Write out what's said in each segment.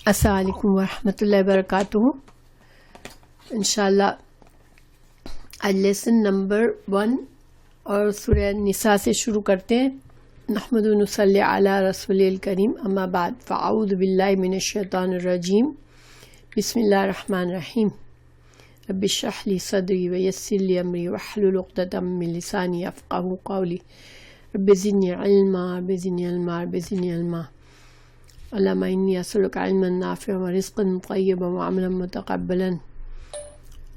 السلام علیکم ورحمۃ اللہ وبرکاتہ. انشاءاللہ آج لیسن نمبر 1 اور سورہ نساء سے شروع کرتے ہیں. نحمد و نصلی علی رسول الکریم. اما بعد فاعوذ باللہ من الشیطان الرجیم. بسم اللہ الرحمن الرحیم. رب اشرح لی صدری ویسر لی امری واحلل عقدۃ من لسانی یفقهوا قولی. رب زدنی علما رب زدنی علما رب زدنی علما. اللهم إني أسألك علما نافعا ورزقا طيبا وعملا متقبلا.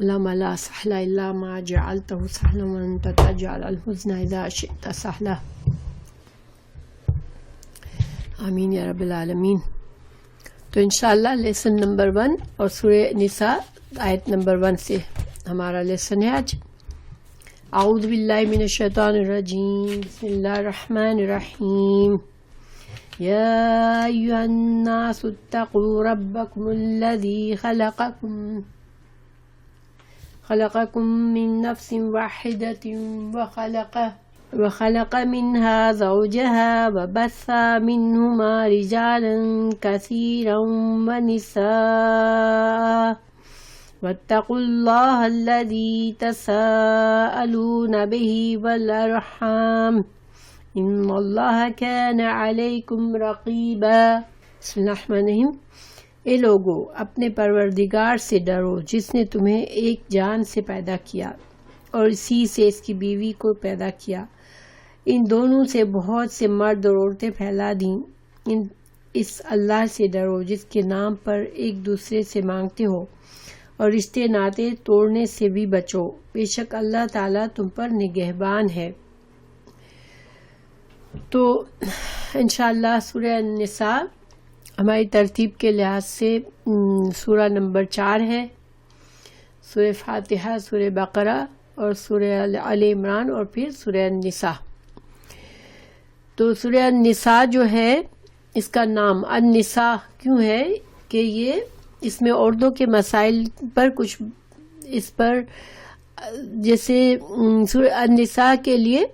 اللهم لا سهل إلا ما جعلته سهلا وأنت تجعل الحزن إذا شئت سهلا. آمین یا رب العالمین. تو انشاءاللہ لیسن نمبر 1 اور سورہ نساء آیت نمبر 1 سے ہمارا لیسن ہے آج. اعوذ باللہ من الشیطان الرجیم. بسم اللہ الرحمن الرحیم. يا أيها الناس اتقوا ربكم الذي خلقكم من نفس واحدة وخلق منها زوجها وبث منهما رجالا كثيرا ونساء واتقوا الله الذي تساءلون به والأرحام ان اللہ کان علیکم رقیبا. بسم اللہ الرحمن الرحیم. اے لوگو اپنے پروردگار سے ڈرو جس نے تمہیں ایک جان سے پیدا کیا اور اسی سے اس کی بیوی کو پیدا کیا. ان دونوں سے بہت سے مرد اور عورتیں پھیلا دیں. اس اللہ سے ڈرو جس کے نام پر ایک دوسرے سے مانگتے ہو اور رشتے ناطے توڑنے سے بھی بچو. بے شک اللہ تعالیٰ تم پر نگہبان ہے. تو انشاءاللہ سورہ نساء ہماری ترتیب کے لحاظ سے سورہ نمبر 4 ہے. سورہ فاتحہ، سورہ بقرہ اور سورہ آل عمران اور پھر سورہ نساء. تو سورہ نساء جو ہے اس کا نام النساء کیوں ہے کہ یہ اس میں عورتوں کے مسائل پر کچھ اس پر جیسے النساء کے لیے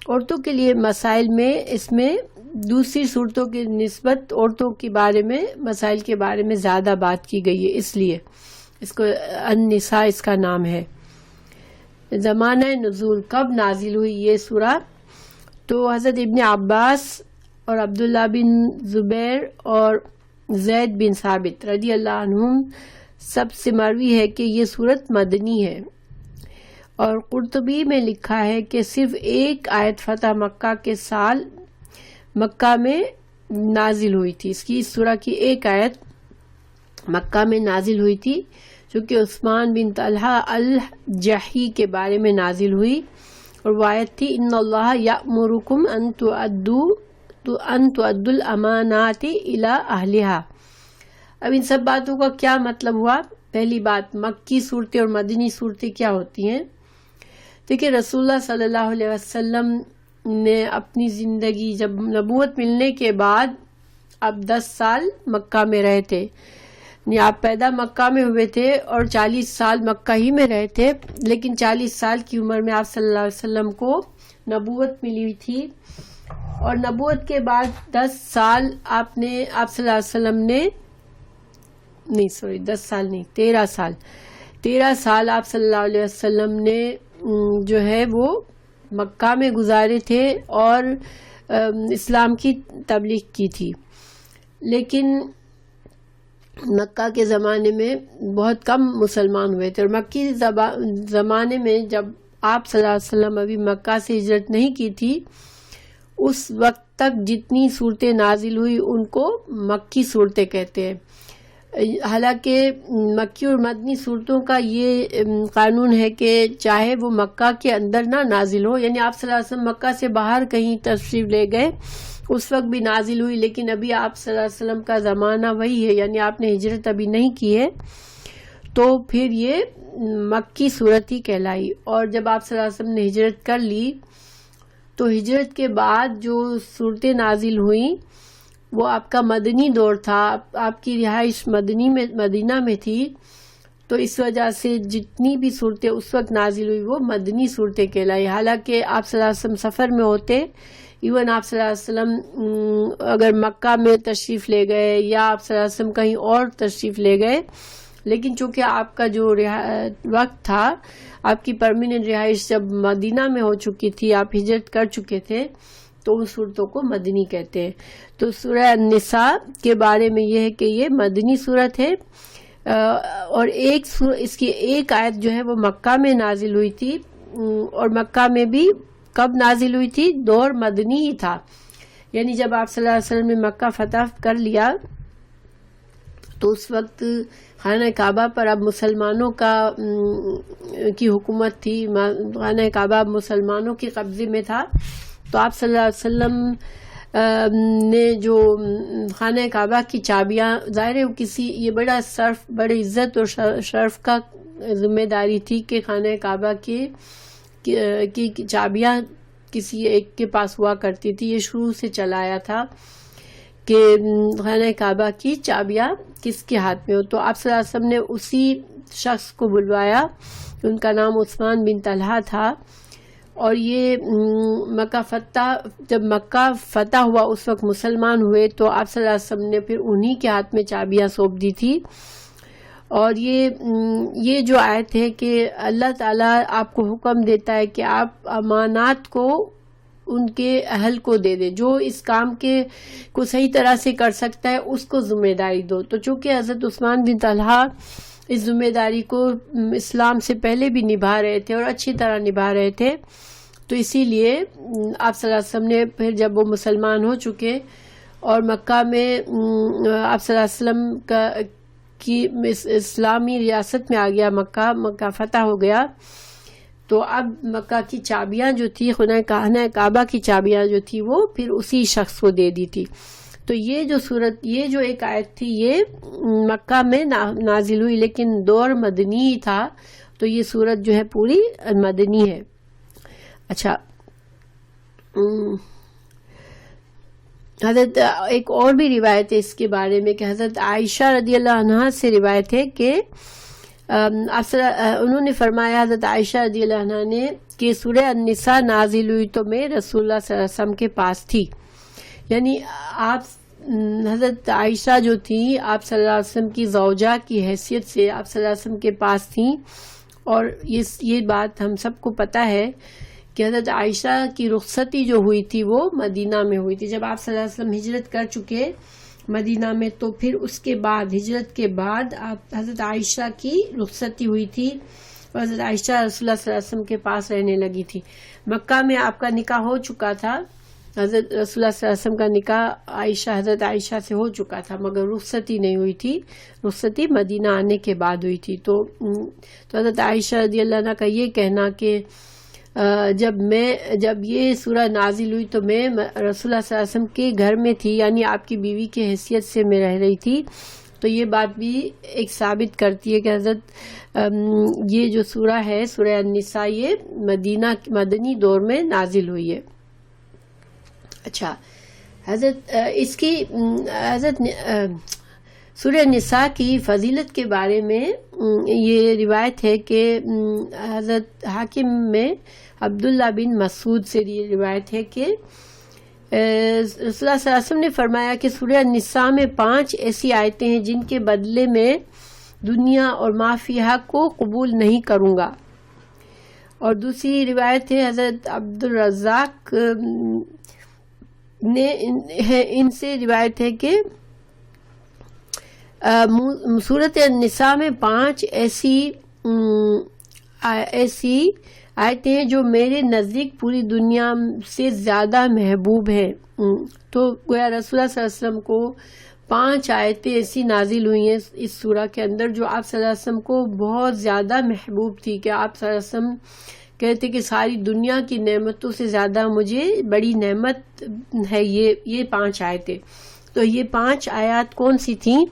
عورتوں کے لیے مسائل میں اس میں دوسری صورتوں کی نسبت عورتوں کے بارے میں مسائل کے بارے میں زیادہ بات کی گئی ہے، اس لیے اس کو النساء اس کا نام ہے. زمانہ نزول کب نازل ہوئی یہ سورہ؟ تو حضرت ابن عباس اور عبداللہ بن زبیر اور زید بن ثابت رضی اللہ عنہم سب سے مروی ہے کہ یہ سورت مدنی ہے. اور قرطبی میں لکھا ہے کہ صرف ایک آیت فتح مکہ کے سال مکہ میں نازل ہوئی تھی. اس سورہ کی ایک آیت مکہ میں نازل ہوئی تھی جو کہ عثمان بن طلحہ الجحی کے بارے میں نازل ہوئی، اور وہ آیت تھی ان اللہ یأمرکم ان تؤدوا الامانات الی اہلہا. اب ان سب باتوں کا کیا مطلب ہوا؟ پہلی بات، مکی صورتیں اور مدنی صورتیں کیا ہوتی ہیں؟ دیکھیں رسول اللہ صلی اللہ علیہ وسلم نے اپنی زندگی جب نبوت ملنے کے بعد اب 10 سال مکہ میں رہے تھے. یعنی آپ پیدا مکہ میں ہوئے تھے اور 40 سال مکہ ہی میں رہے تھے، لیکن 40 سال کی عمر میں آپ صلی اللہ علیہ وسلم کو نبوت ملی ہوئی تھی. اور نبوت کے بعد 10 سال آپ صلی اللہ علیہ وسلم نے 13 سال آپ صلی اللہ علیہ وسلم نے جو ہے وہ مکہ میں گزارے تھے اور اسلام کی تبلیغ کی تھی. لیکن مکہ کے زمانے میں بہت کم مسلمان ہوئے تھے، اور مکی زمانے میں جب آپ صلی اللہ علیہ وسلم ابھی مکہ سے ہجرت نہیں کی تھی، اس وقت تک جتنی صورتیں نازل ہوئی ان کو مکی صورتیں کہتے ہیں. حالانکہ مکی اور مدنی صورتوں کا یہ قانون ہے کہ چاہے وہ مکہ کے اندر نہ نازل ہو، یعنی آپ صلی اللہ علیہ وسلم مکہ سے باہر کہیں تشریف لے گئے اس وقت بھی نازل ہوئی، لیکن ابھی آپ صلی اللہ علیہ وسلم کا زمانہ وہی ہے، یعنی آپ نے ہجرت ابھی نہیں کی ہے، تو پھر یہ مکی صورت ہی کہلائی. اور جب آپ صلی اللہ علیہ وسلم نے ہجرت کر لی تو ہجرت کے بعد جو صورتیں نازل ہوئیں وہ آپ کا مدنی دور تھا، آپ کی رہائش مدینہ میں تھی، تو اس وجہ سے جتنی بھی صورتیں اس وقت نازل ہوئی وہ مدنی صورتیں کہلائی. حالانکہ آپ صلی اللہ علیہ وسلم سفر میں ہوتے ایون آپ صلی اللہ علیہ وسلم اگر مکہ میں تشریف لے گئے یا آپ صلی اللہ علیہ وسلم کہیں اور تشریف لے گئے، لیکن چونکہ آپ کا جو وقت تھا، آپ کی پرماننٹ رہائش جب مدینہ میں ہو چکی تھی، آپ ہجرت کر چکے تھے، تو ان صورتوں کو مدنی کہتے ہیں۔ تو سورہ النساء کے بارے میں یہ ہے کہ یہ مدنی صورت ہے، اور اس کی ایک آیت جو ہے وہ مکہ میں نازل ہوئی تھی، اور مکہ میں بھی کب نازل ہوئی تھی؟ دور مدنی ہی تھا، یعنی جب آپ صلی اللہ علیہ وسلم نے مکہ فتح کر لیا تو اس وقت خانہ کعبہ پر اب مسلمانوں کی حکومت تھی، خانہ کعبہ مسلمانوں کے قبضے میں تھا۔ تو آپ صلی اللہ علیہ وسلم نے جو خانہ کعبہ کی چابیاں، ظاہر ہے یہ بڑی عزت اور شرف کا ذمہ داری تھی کہ خانہ کعبہ کی چابیاں کسی ایک کے پاس ہوا کرتی تھی۔ یہ شروع سے چلا آیا تھا کہ خانہ کعبہ کی چابیاں کس کے ہاتھ میں ہو۔ تو آپ صلی اللہ علیہ وسلم نے اسی شخص کو بلوایا، ان کا نام عثمان بن طلحہ تھا، اور یہ جب مکہ فتح ہوا اس وقت مسلمان ہوئے، تو آپ صلی اللہ علیہ وسلم نے پھر انہی کے ہاتھ میں چابیاں سونپ دی تھی۔ اور یہ جو آیت ہے کہ اللہ تعالیٰ آپ کو حکم دیتا ہے کہ آپ امانات کو ان کے اہل کو دے دے، جو اس کام کو صحیح طرح سے کر سکتا ہے اس کو ذمہ داری دو۔ تو چونکہ حضرت عثمان بن طلحہ اس ذمہ داری کو اسلام سے پہلے بھی نبھا رہے تھے اور اچھی طرح نبھا رہے تھے، تو اسی لیے آپ صلی اللہ علیہ وسلم نے پھر جب وہ مسلمان ہو چکے اور مکہ میں آپ صلی اللہ علیہ وسلم کی اسلامی ریاست میں آ گیا، مکہ فتح ہو گیا، تو اب مکہ کی چابیاں جو تھی، خانہ کعبہ کی چابیاں جو تھی، وہ پھر اسی شخص کو دے دی تھی۔ تو یہ جو ایک آیت تھی یہ مکہ میں نازل ہوئی، لیکن دور مدنی ہی تھا، تو یہ سورت جو ہے پوری مدنی ہے۔ اچھا، حضرت ایک اور بھی روایت ہے اس کے بارے میں کہ حضرت عائشہ رضی اللہ عنہا سے روایت ہے کہ انہوں نے فرمایا، حضرت عائشہ رضی اللہ عنہا نے، کہ سورہ النساء نازل ہوئی تو میں رسول اللہ صلی اللہ علیہ وسلم کے پاس تھی، یعنی حضرت عائشہ جو تھی آپ صلی اللہ علیہ وسلم کی زوجہ کی حیثیت سے آپ صلی اللہ علیہ وسلم کے پاس تھیں، اور یہ بات ہم سب کو پتہ ہے کہ حضرت عائشہ کی رخصتی جو ہوئی تھی وہ مدینہ میں ہوئی تھی۔ جب آپ صلی اللہ علیہ وسلم ہجرت کر چکے مدینہ میں، تو پھر اس کے بعد ہجرت کے بعد حضرت عائشہ کی رخصتی ہوئی تھی، اور حضرت عائشہ رسول اللہ صلی اللہ علیہ وسلم کے پاس رہنے لگی تھی۔ مکہ میں آپ کا نکاح ہو چکا تھا، حضرت رسول اللہ صلی اللہ علیہ وسلم کا نکاح حضرت عائشہ سے ہو چکا تھا، مگر رخصتی نہیں ہوئی تھی، رخصتی مدینہ آنے کے بعد ہوئی تھی۔ تو حضرت عائشہ رضی اللہ عنہا کا یہ کہنا کہ جب یہ سورہ نازل ہوئی تو میں رسول اللہ صلی اللہ علیہ وسلم کے گھر میں تھی، یعنی آپ کی بیوی کی حیثیت سے میں رہ رہی تھی، تو یہ بات بھی ایک ثابت کرتی ہے کہ حضرت یہ جو سورہ ہے سورہ النساء یہ مدنی دور میں نازل ہوئی ہے۔ اچھا، حضرت سورہ نساء کی فضیلت کے بارے میں یہ روایت ہے کہ حضرت حاکم میں عبداللہ بن مسعود سے یہ روایت ہے کہ رسول اللہ صلی اللہ علیہ وسلم نے فرمایا کہ سورہ نساء میں 5 ایسی آیتیں ہیں جن کے بدلے میں دنیا اور ما فیہا کو قبول نہیں کروں گا۔ اور دوسری روایت ہے حضرت عبدالرزاق نے ان سے روایت ہے کہ سورۃ النساء میں 5 ایسی آیتیں ہیں جو میرے نزدیک پوری دنیا سے زیادہ محبوب ہیں۔ تو گویا رسول اللہ صلی اللہ علیہ وسلم کو 5 آیتیں ایسی نازل ہوئی ہیں اس سورہ کے اندر جو آپ صلی اللہ علیہ وسلم کو بہت زیادہ محبوب تھی، کہ آپ صلی اللہ علیہ وسلم کہتے کہ ساری دنیا کی نعمتوں سے زیادہ مجھے بڑی نعمت ہے یہ 5 آیتیں۔ تو یہ 5 آیات کون سی تھیں؟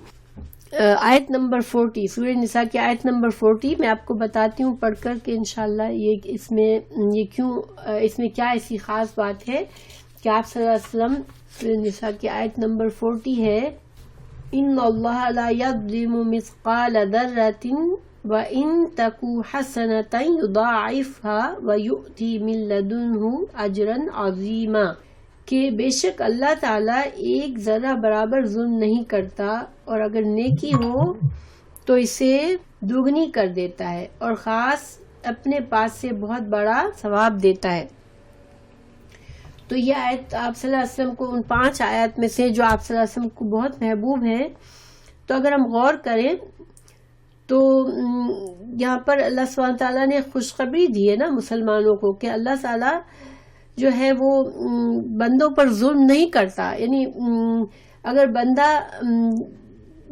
آیت نمبر 40، سورہ نساء کی آیت نمبر 40 میں آپ کو بتاتی ہوں پڑھ کر کہ انشاءاللہ اس میں کیا ایسی خاص بات ہے کہ آپ صلی اللہ علیہ وسلم، سورہ نساء کی آیت نمبر 40 ہے، ان اللہ لا یظلم مثقال ذرۃ وَإِن تَكُ حَسَنَةً يُضَاعِفْهَا وَيُؤْتِ مِن لَّدُنْهُ أَجْرًا عَظِيمًا، کہ بے شک اللہ تعالیٰ ایک ذرہ برابر ظلم نہیں کرتا، اور اگر نیکی ہو تو اسے دوگنی کر دیتا ہے، اور خاص اپنے پاس سے بہت بڑا ثواب دیتا ہے۔ تو یہ آیت آپ صلی اللہ علیہ وسلم کو، ان 5 آیات میں سے جو آپ صلی اللہ علیہ وسلم کو بہت محبوب ہیں، تو اگر ہم غور کریں تو یہاں پر اللہ سبحانہ تعالیٰ نے خوشخبری دی ہے نا مسلمانوں کو، کہ اللہ تعالیٰ جو ہے وہ بندوں پر ظلم نہیں کرتا۔ یعنی اگر بندہ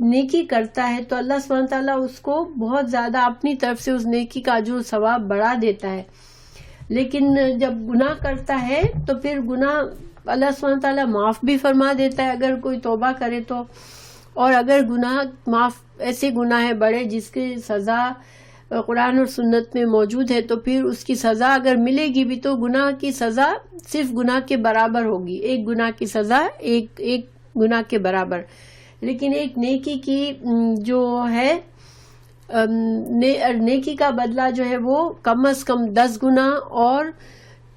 نیکی کرتا ہے تو اللہ سبحانہ تعالیٰ اس کو بہت زیادہ اپنی طرف سے اس نیکی کا اجر و ثواب بڑھا دیتا ہے، لیکن جب گناہ کرتا ہے تو پھر گناہ اللہ سبحانہ تعالیٰ معاف بھی فرما دیتا ہے اگر کوئی توبہ کرے تو، اور اگر گناہ معاف، ایسے گناہ ہے بڑے جس کی سزا قرآن اور سنت میں موجود ہے، تو پھر اس کی سزا اگر ملے گی بھی تو گناہ کی سزا صرف گناہ کے برابر ہوگی، ایک گناہ کی سزا ایک گناہ کے برابر۔ لیکن ایک نیکی کی جو ہے نیکی کا بدلہ جو ہے وہ کم از کم 10 گنا اور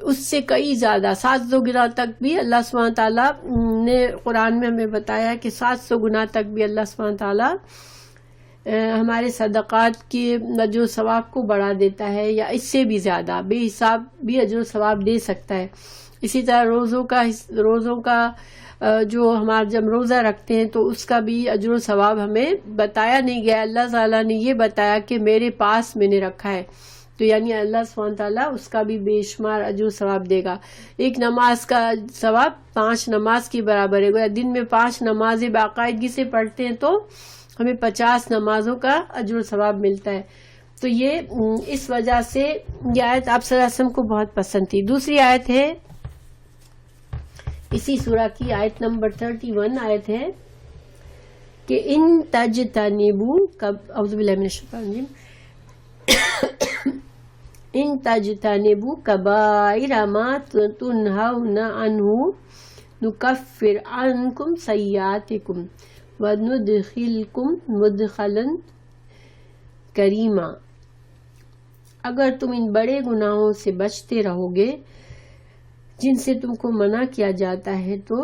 اس سے کئی زیادہ 700 گنا تک بھی اللہ سبحانہ تعالیٰ نے قرآن میں ہمیں بتایا کہ 700 گنا تک بھی اللہ سبحانہ تعالیٰ ہمارے صدقات کے اجر و ثواب کو بڑھا دیتا ہے، یا اس سے بھی زیادہ بے حساب بھی اجر و ثواب دے سکتا ہے۔ اسی طرح روزوں کا جو ہمارا جب روزہ رکھتے ہیں تو اس کا بھی اجر و ثواب ہمیں بتایا نہیں گیا، اللہ تعالیٰ نے یہ بتایا کہ میرے پاس میں نے رکھا ہے، تو یعنی اللہ سبحانہ تعالیٰ اس کا بھی بے شمار اجر و ثواب دے گا۔ ایک نماز کا ثواب 5 نماز کی برابر ہے، دن میں 5 نمازیں باقاعدگی سے پڑھتے ہیں تو ہمیں 50 نمازوں کا اجر و ثواب ملتا ہے۔ تو یہ اس وجہ سے یہ آیت آپ صلی اللہ علیہ وسلم کو بہت پسند تھی۔ دوسری آیت ہے اسی سورہ کی، آیت نمبر 31 آیت ہے کہ ان تجتنبوا اعوذ باللہ من الشیطان الرجیم ان تجتنبوا کبائر ما تنہون عنہ نکفر عنکم سیئاتکم وندخلکم مدخلا کریما۔ اگر تم ان بڑے گناہوں سے بچتے رہو گے جن سے تم کو منع کیا جاتا ہے تو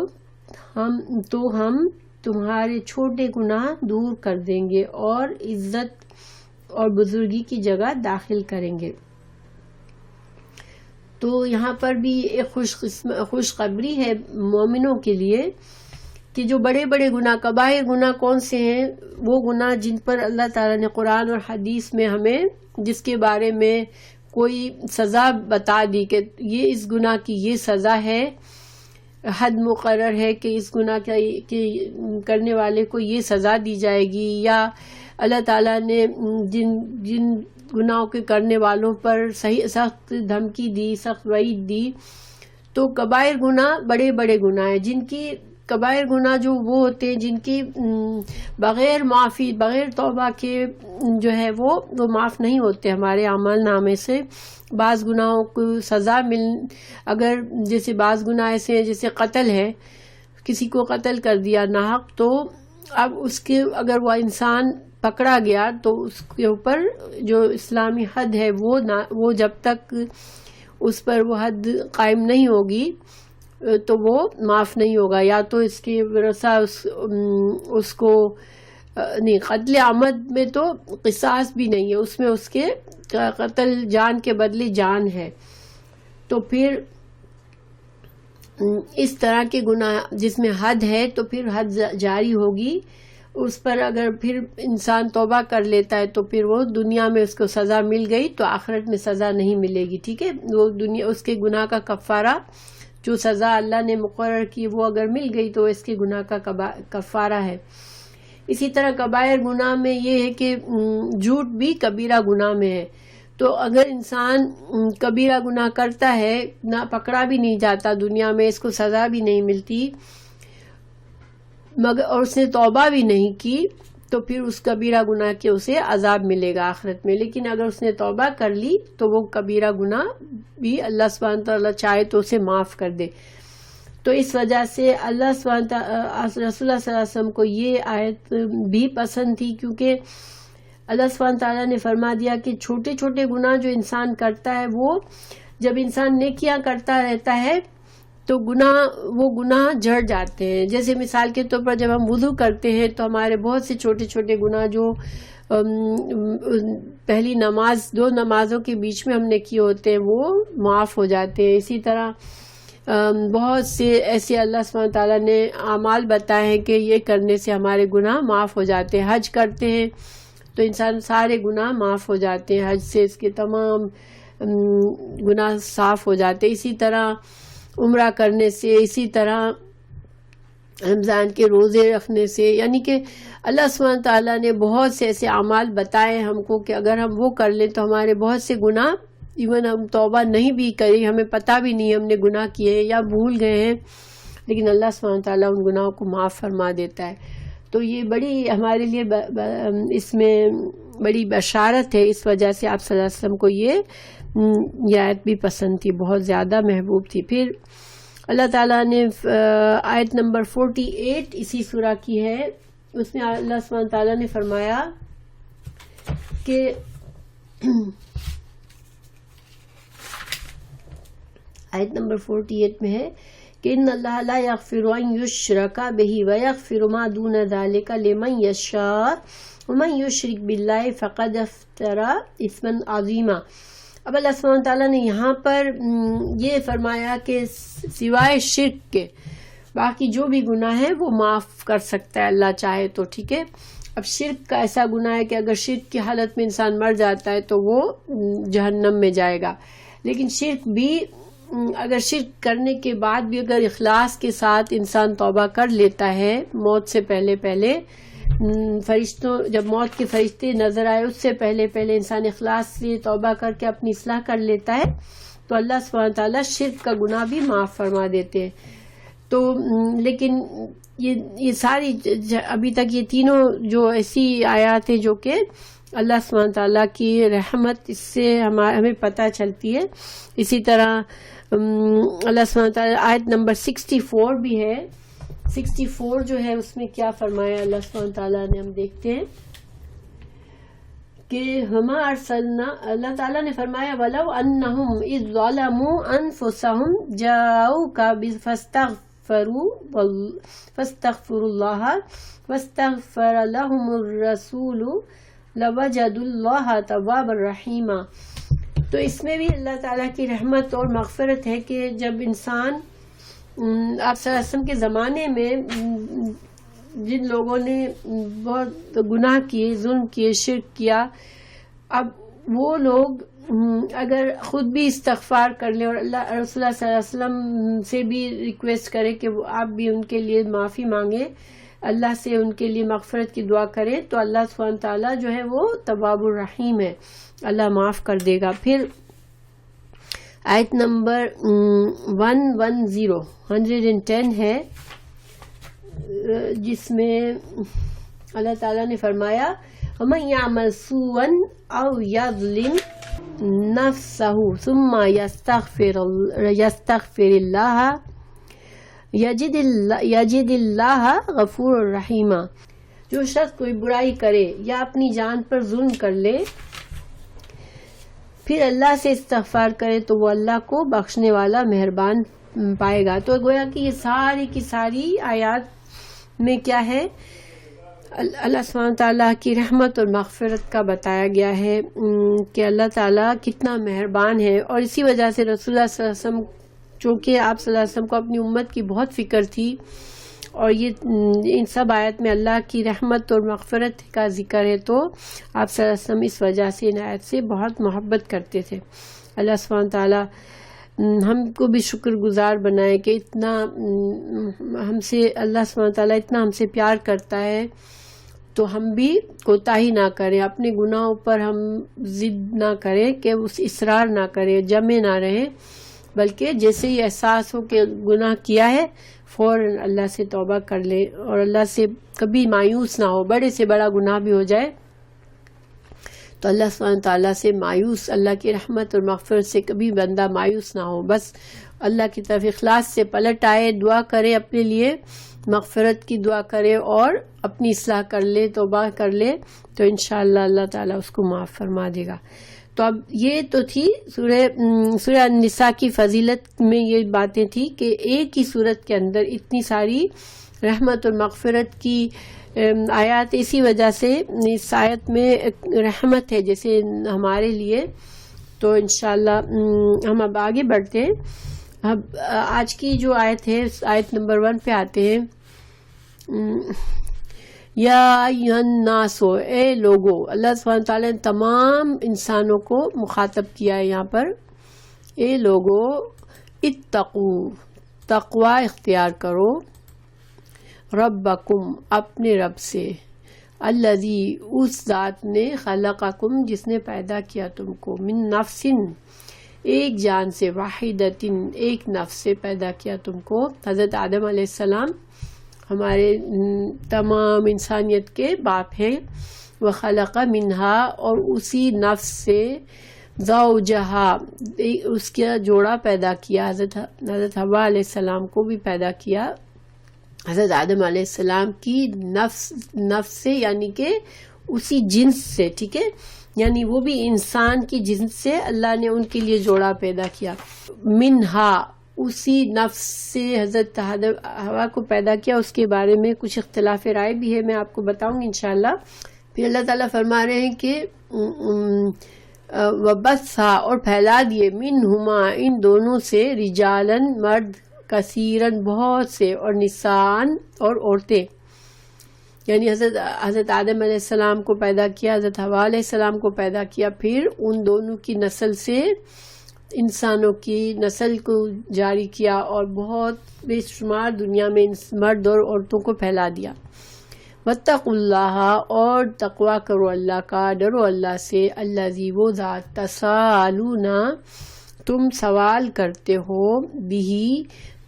ہم تمہارے چھوٹے گناہ دور کر دیں گے اور عزت اور بزرگی کی جگہ داخل کریں گے۔ تو یہاں پر بھی ایک خوشخبری ہے مومنوں کے لیے کہ جو بڑے بڑے گناہ، کبائر گناہ کون سے ہیں؟ وہ گناہ جن پر اللہ تعالیٰ نے قرآن اور حدیث میں ہمیں جس کے بارے میں کوئی سزا بتا دی کہ یہ اس گناہ کی یہ سزا ہے، حد مقرر ہے کہ اس گناہ کے کرنے والے کو یہ سزا دی جائے گی، یا اللہ تعالیٰ نے جن گناہوں کے کرنے والوں پر سخت دھمکی دی، سخت وعید دی۔ تو کبائر گناہ بڑے بڑے گناہ ہیں، جن کی کبائر گناہ جو وہ ہوتے ہیں جن کی بغیر معافی، بغیر توبہ کے جو ہے وہ معاف نہیں ہوتے ہمارے اعمال نامے سے۔ بعض گناہوں کو سزا اگر جیسے بعض گناہ ایسے ہیں جیسے قتل ہے، کسی کو قتل کر دیا ناحق، تو اب اس کے اگر وہ انسان پکڑا گیا تو اس کے اوپر جو اسلامی حد ہے وہ جب تک اس پر وہ حد قائم نہیں ہوگی تو وہ معاف نہیں ہوگا، یا تو اس کی ورثہ اس کو نہیں، قتل عمد میں تو قصاص بھی نہیں ہے، اس میں اس کے قتل جان کے بدلے جان ہے۔ تو پھر اس طرح کے گناہ جس میں حد ہے تو پھر حد جاری ہوگی اس پر۔ اگر پھر انسان توبہ کر لیتا ہے تو پھر وہ دنیا میں اس کو سزا مل گئی تو آخرت میں سزا نہیں ملے گی، ٹھیک ہے؟ وہ دنیا اس کے گناہ کا کفارہ، جو سزا اللہ نے مقرر کی وہ اگر مل گئی تو اس کے گناہ کا کفارہ ہے۔ اسی طرح کبائر گناہ میں یہ ہے کہ جھوٹ بھی کبیرہ گناہ میں ہے، تو اگر انسان کبیرہ گناہ کرتا ہے، نہ پکڑا بھی نہیں جاتا دنیا میں، اس کو سزا بھی نہیں ملتی، مگر اور اس نے توبہ بھی نہیں کی، تو پھر اس کبیرہ گناہ کے اسے عذاب ملے گا آخرت میں۔ لیکن اگر اس نے توبہ کر لی تو وہ کبیرہ گناہ بھی اللہ سبحانہ تعالیٰ چاہے تو اسے معاف کر دے۔ تو اس وجہ سے اللہ سبحانہ تعالیٰ رسول اللہ صلی اللہ علیہ وسلم کو یہ آیت بھی پسند تھی، کیونکہ اللہ سبحانہ تعالیٰ نے فرما دیا کہ چھوٹے چھوٹے گناہ جو انسان کرتا ہے، وہ جب انسان نیکیاں کرتا رہتا ہے تو وہ گناہ جھڑ جاتے ہیں. جیسے مثال کے طور پر جب ہم وضو کرتے ہیں تو ہمارے بہت سے چھوٹے چھوٹے گناہ جو پہلی نماز 2 نمازوں کے بیچ میں ہم نے کیے ہوتے ہیں وہ معاف ہو جاتے ہیں. اسی طرح بہت سے ایسے اللہ سبحانہ تعالیٰ نے اعمال بتائے ہیں کہ یہ کرنے سے ہمارے گناہ معاف ہو جاتے ہیں. حج کرتے ہیں تو انسان سارے گناہ معاف ہو جاتے ہیں، حج سے اس کے تمام گناہ صاف ہو جاتے ہیں. اسی طرح عمرہ کرنے سے، اسی طرح رمضان کے روزے رکھنے سے، یعنی کہ اللہ سبحانہ تعالیٰ نے بہت سے ایسے اعمال بتائے ہم کو کہ اگر ہم وہ کر لیں تو ہمارے بہت سے گناہ، ایون ہم توبہ نہیں بھی کریں، ہمیں پتہ بھی نہیں ہم نے گناہ کیے ہیں یا بھول گئے ہیں، لیکن اللہ سبحانہ تعالیٰ ان گناہوں کو معاف فرما دیتا ہے. تو یہ بڑی ہمارے لیے اس میں بڑی بشارت ہے. اس وجہ سے آپ صلی اللہ علیہ وسلم کو یہ آیت بھی پسند تھی، بہت زیادہ محبوب تھی. پھر اللہ تعالیٰ نے آیت نمبر 48 اسی سورہ کی ہے، اس میں اللہ سبحانہ تعالیٰ نے فرمایا کہ آیت نمبر 48 میں ہے کہ ان اللہ لا یغفر ان یشرک بہ ویغفر ما دون ذلک لمن یشاء ومن یشرک باللہ فقد افترى اثما عظیما. اب اللہ سبحانہ تعالیٰ نے یہاں پر یہ فرمایا کہ سوائے شرک کے باقی جو بھی گناہ ہے وہ معاف کر سکتا ہے اللہ چاہے تو. ٹھیک ہے، اب شرک کا ایسا گناہ ہے کہ اگر شرک کی حالت میں انسان مر جاتا ہے تو وہ جہنم میں جائے گا. لیکن شرک بھی اگر شرک کرنے کے بعد بھی اگر اخلاص کے ساتھ انسان توبہ کر لیتا ہے، موت سے پہلے فرشتوں جب موت کے فرشتے نظر آئے اس سے پہلے انسان اخلاص سے توبہ کر کے اپنی اصلاح کر لیتا ہے تو اللہ سبحانہ تعالیٰ شرک کا گناہ بھی معاف فرما دیتے ہیں. تو لیکن یہ ساری ابھی تک یہ تینوں جو ایسی آیات ہیں جو کہ اللہ سبحانہ تعالیٰ کی رحمت اس سے ہمیں پتہ چلتی ہے. اسی طرح اللہ سبحانہ تعالیٰ آیت نمبر 64 بھی ہے. 64 جو ہے اس میں کیا فرمایا اللہ سبحانہ تعالیٰ نے، ہم دیکھتے ہیں کہ وما ارسلنا، اللہ تعالیٰ نے فرمایا وَلَوْ أَنَّهُمْ إِذْ ظَلَمُوا أَنفُسَهُمْ جَاءُوكَ فَاسْتَغْفَرُوا اللَّهَ وَاسْتَغْفَرَ لَهُمُ الرَّسُولُ لَوَجَدُوا اللَّهَ تَوَّابًا رَحِيمًا. تو اس میں بھی اللہ تعالیٰ کی رحمت اور مغفرت ہے کہ جب انسان آپ صلی اللہ علیہ وسلم کے زمانے میں جن لوگوں نے بہت گناہ کیے، ظلم کیے، شرک کیا، اب وہ لوگ اگر خود بھی استغفار کر لیں اور اللہ رسول اللہ صلی اللہ علیہ وسلم سے بھی ریکویسٹ کریں کہ آپ بھی ان کے لیے معافی مانگیں، اللہ سے ان کے لیے مغفرت کی دعا کریں، تو اللہ سبحانہ تعالیٰ جو ہے وہ تواب الرحیم ہے، اللہ معاف کر دے گا. پھر آیت نمبر 110 ہے جس میں اللہ تعالیٰ نے فرمایا وَمَن يَعْمَلْ سُوءًا أَوْ يَظْلِمْ نَفْسَهُ ثُمَّ يَسْتَغْفِرِ اللَّهَ یجد اللہ غفور الرحیم. جو شخص کوئی برائی کرے یا اپنی جان پر ظلم کر لے پھر اللہ سے استغفار کرے تو وہ اللہ کو بخشنے والا مہربان پائے گا. تو گویا کہ یہ ساری کی ساری آیات میں کیا ہے، اللہ سبحانہ تعالیٰ کی رحمت اور مغفرت کا بتایا گیا ہے کہ اللہ تعالیٰ کتنا مہربان ہے. اور اسی وجہ سے رسول اللہ صلی اللہ علیہ وسلم، چونکہ آپ صلی اللہ علیہ وسلم کو اپنی امت کی بہت فکر تھی اور ان سب آیت میں اللہ کی رحمت اور مغفرت کا ذکر ہے، تو آپ صلی اللہ علیہ وسلم اس وجہ سے ان آیت سے بہت محبت کرتے تھے. اللہ سبحانہ تعالیٰ ہم کو بھی شکر گزار بنائے کہ اتنا ہم سے اللہ سبحانہ تعالیٰ اتنا ہم سے پیار کرتا ہے تو ہم بھی کوتاہی نہ کریں، اپنے گناہوں پر ہم ضد نہ کریں کہ اس اصرار نہ کریں، جمے نہ رہیں، بلکہ جیسے ہی احساس ہو کہ گناہ کیا ہے فوراً اللہ سے توبہ کر لے اور اللہ سے کبھی مایوس نہ ہو. بڑے سے بڑا گناہ بھی ہو جائے تو اللہ سبحانہ تعالیٰ سے مایوس، اللہ کی رحمت اور مغفرت سے کبھی بندہ مایوس نہ ہو، بس اللہ کی طرف اخلاص سے پلٹ آئے، دعا کرے، اپنے لیے مغفرت کی دعا کرے اور اپنی اصلاح کر لے، توبہ کر لے، تو انشاءاللہ اللہ تعالیٰ اس کو معاف فرما دے گا. تو اب یہ تو تھی سورہ النساء کی فضیلت میں یہ باتیں تھی کہ ایک ہی سورت کے اندر اتنی ساری رحمت اور مغفرت کی آیات، اسی وجہ سے اس آیت میں رحمت ہے جیسے ہمارے لیے. تو انشاءاللہ ہم اب آگے بڑھتے ہیں. اب آج کی جو آیت ہے آیت نمبر 1 پہ آتے ہیں. یا ایھا الناس، اے لوگو. اللہ سبحانہ تعالیٰ نے تمام انسانوں کو مخاطب کیا ہے یہاں پر. اے لوگو اتقو، تقوی اختیار کرو. ربکم، اپنے رب سے. الذی، اس ذات نے. خلقکم، جس نے پیدا کیا تم کو. من نفس، ایک جان سے. واحدۃ، ایک نفس سے پیدا کیا تم کو. حضرت آدم علیہ السلام ہمارے تمام انسانیت کے باپ ہیں. وخلق منہا، اور اسی نفس سے. زوجہا، اس کا جوڑا پیدا کیا. حضرت حوا علیہ السلام کو بھی پیدا کیا حضرت آدم علیہ السلام کی نفس سے، یعنی کہ اسی جنس سے. ٹھیک ہے، یعنی وہ بھی انسان کی جنس سے اللہ نے ان کے لیے جوڑا پیدا کیا. منہا، اسی نفس سے حضرت حوا کو پیدا کیا. اس کے بارے میں کچھ اختلاف رائے بھی ہے، میں آپ کو بتاؤں گی انشاءاللہ. پھر اللہ تعالیٰ فرما رہے ہیں کہ وبثھا، اور پھیلا دیے. منہما، ان دونوں سے. رجالن، مرد. کثیرن، بہت سے. اور نسان، اور عورتیں. یعنی حضرت آدم علیہ السلام کو پیدا کیا، حضرت حوا علیہ السلام کو پیدا کیا، پھر ان دونوں کی نسل سے انسانوں کی نسل کو جاری کیا، اور بہت بے شمار دنیا میں مرد اور عورتوں کو پھیلا دیا. واتقوا اللہ، اور تقوی کرو اللہ کا، ڈرو اللہ سے. الذی، وہ ذات. تسالون، تم سوال کرتے ہو. بہ،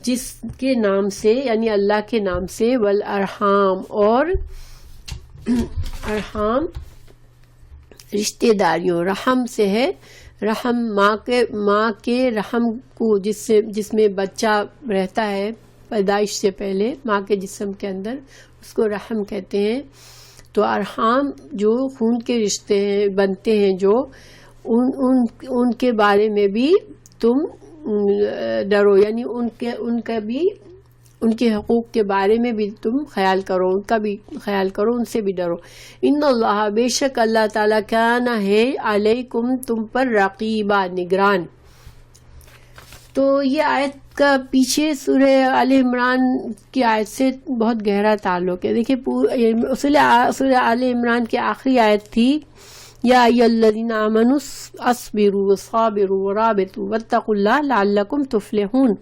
جس کے نام سے، یعنی اللہ کے نام سے. والارحام، اور ارحام رشتہ داریوں. رحم سے ہے، رحم ماں کے رحم کو، جس میں بچہ رہتا ہے پیدائش سے پہلے ماں کے جسم کے اندر، اس کو رحم کہتے ہیں. تو ارحام جو خون کے رشتے ہیں بنتے ہیں، جو ان کے بارے میں بھی تم ڈرو، یعنی ان کے حقوق کے بارے میں بھی تم خیال کرو، ان کا بھی خیال کرو، ان سے بھی ڈرو. ان اللہ، بے شک اللہ تعالیٰ. کان، ہے. علیکم، تم پر. رقیبا، نگران. تو یہ آیت کا پیچھے سورہ آل عمران کی آیت سے بہت گہرا تعلق ہے. دیکھیے سورہ آل عمران کی آخری آیت تھی یا ایھا الذین آمنوا اصبروا وصابروا ورابطوا واتقوا اللہ لعلکم تفلحون،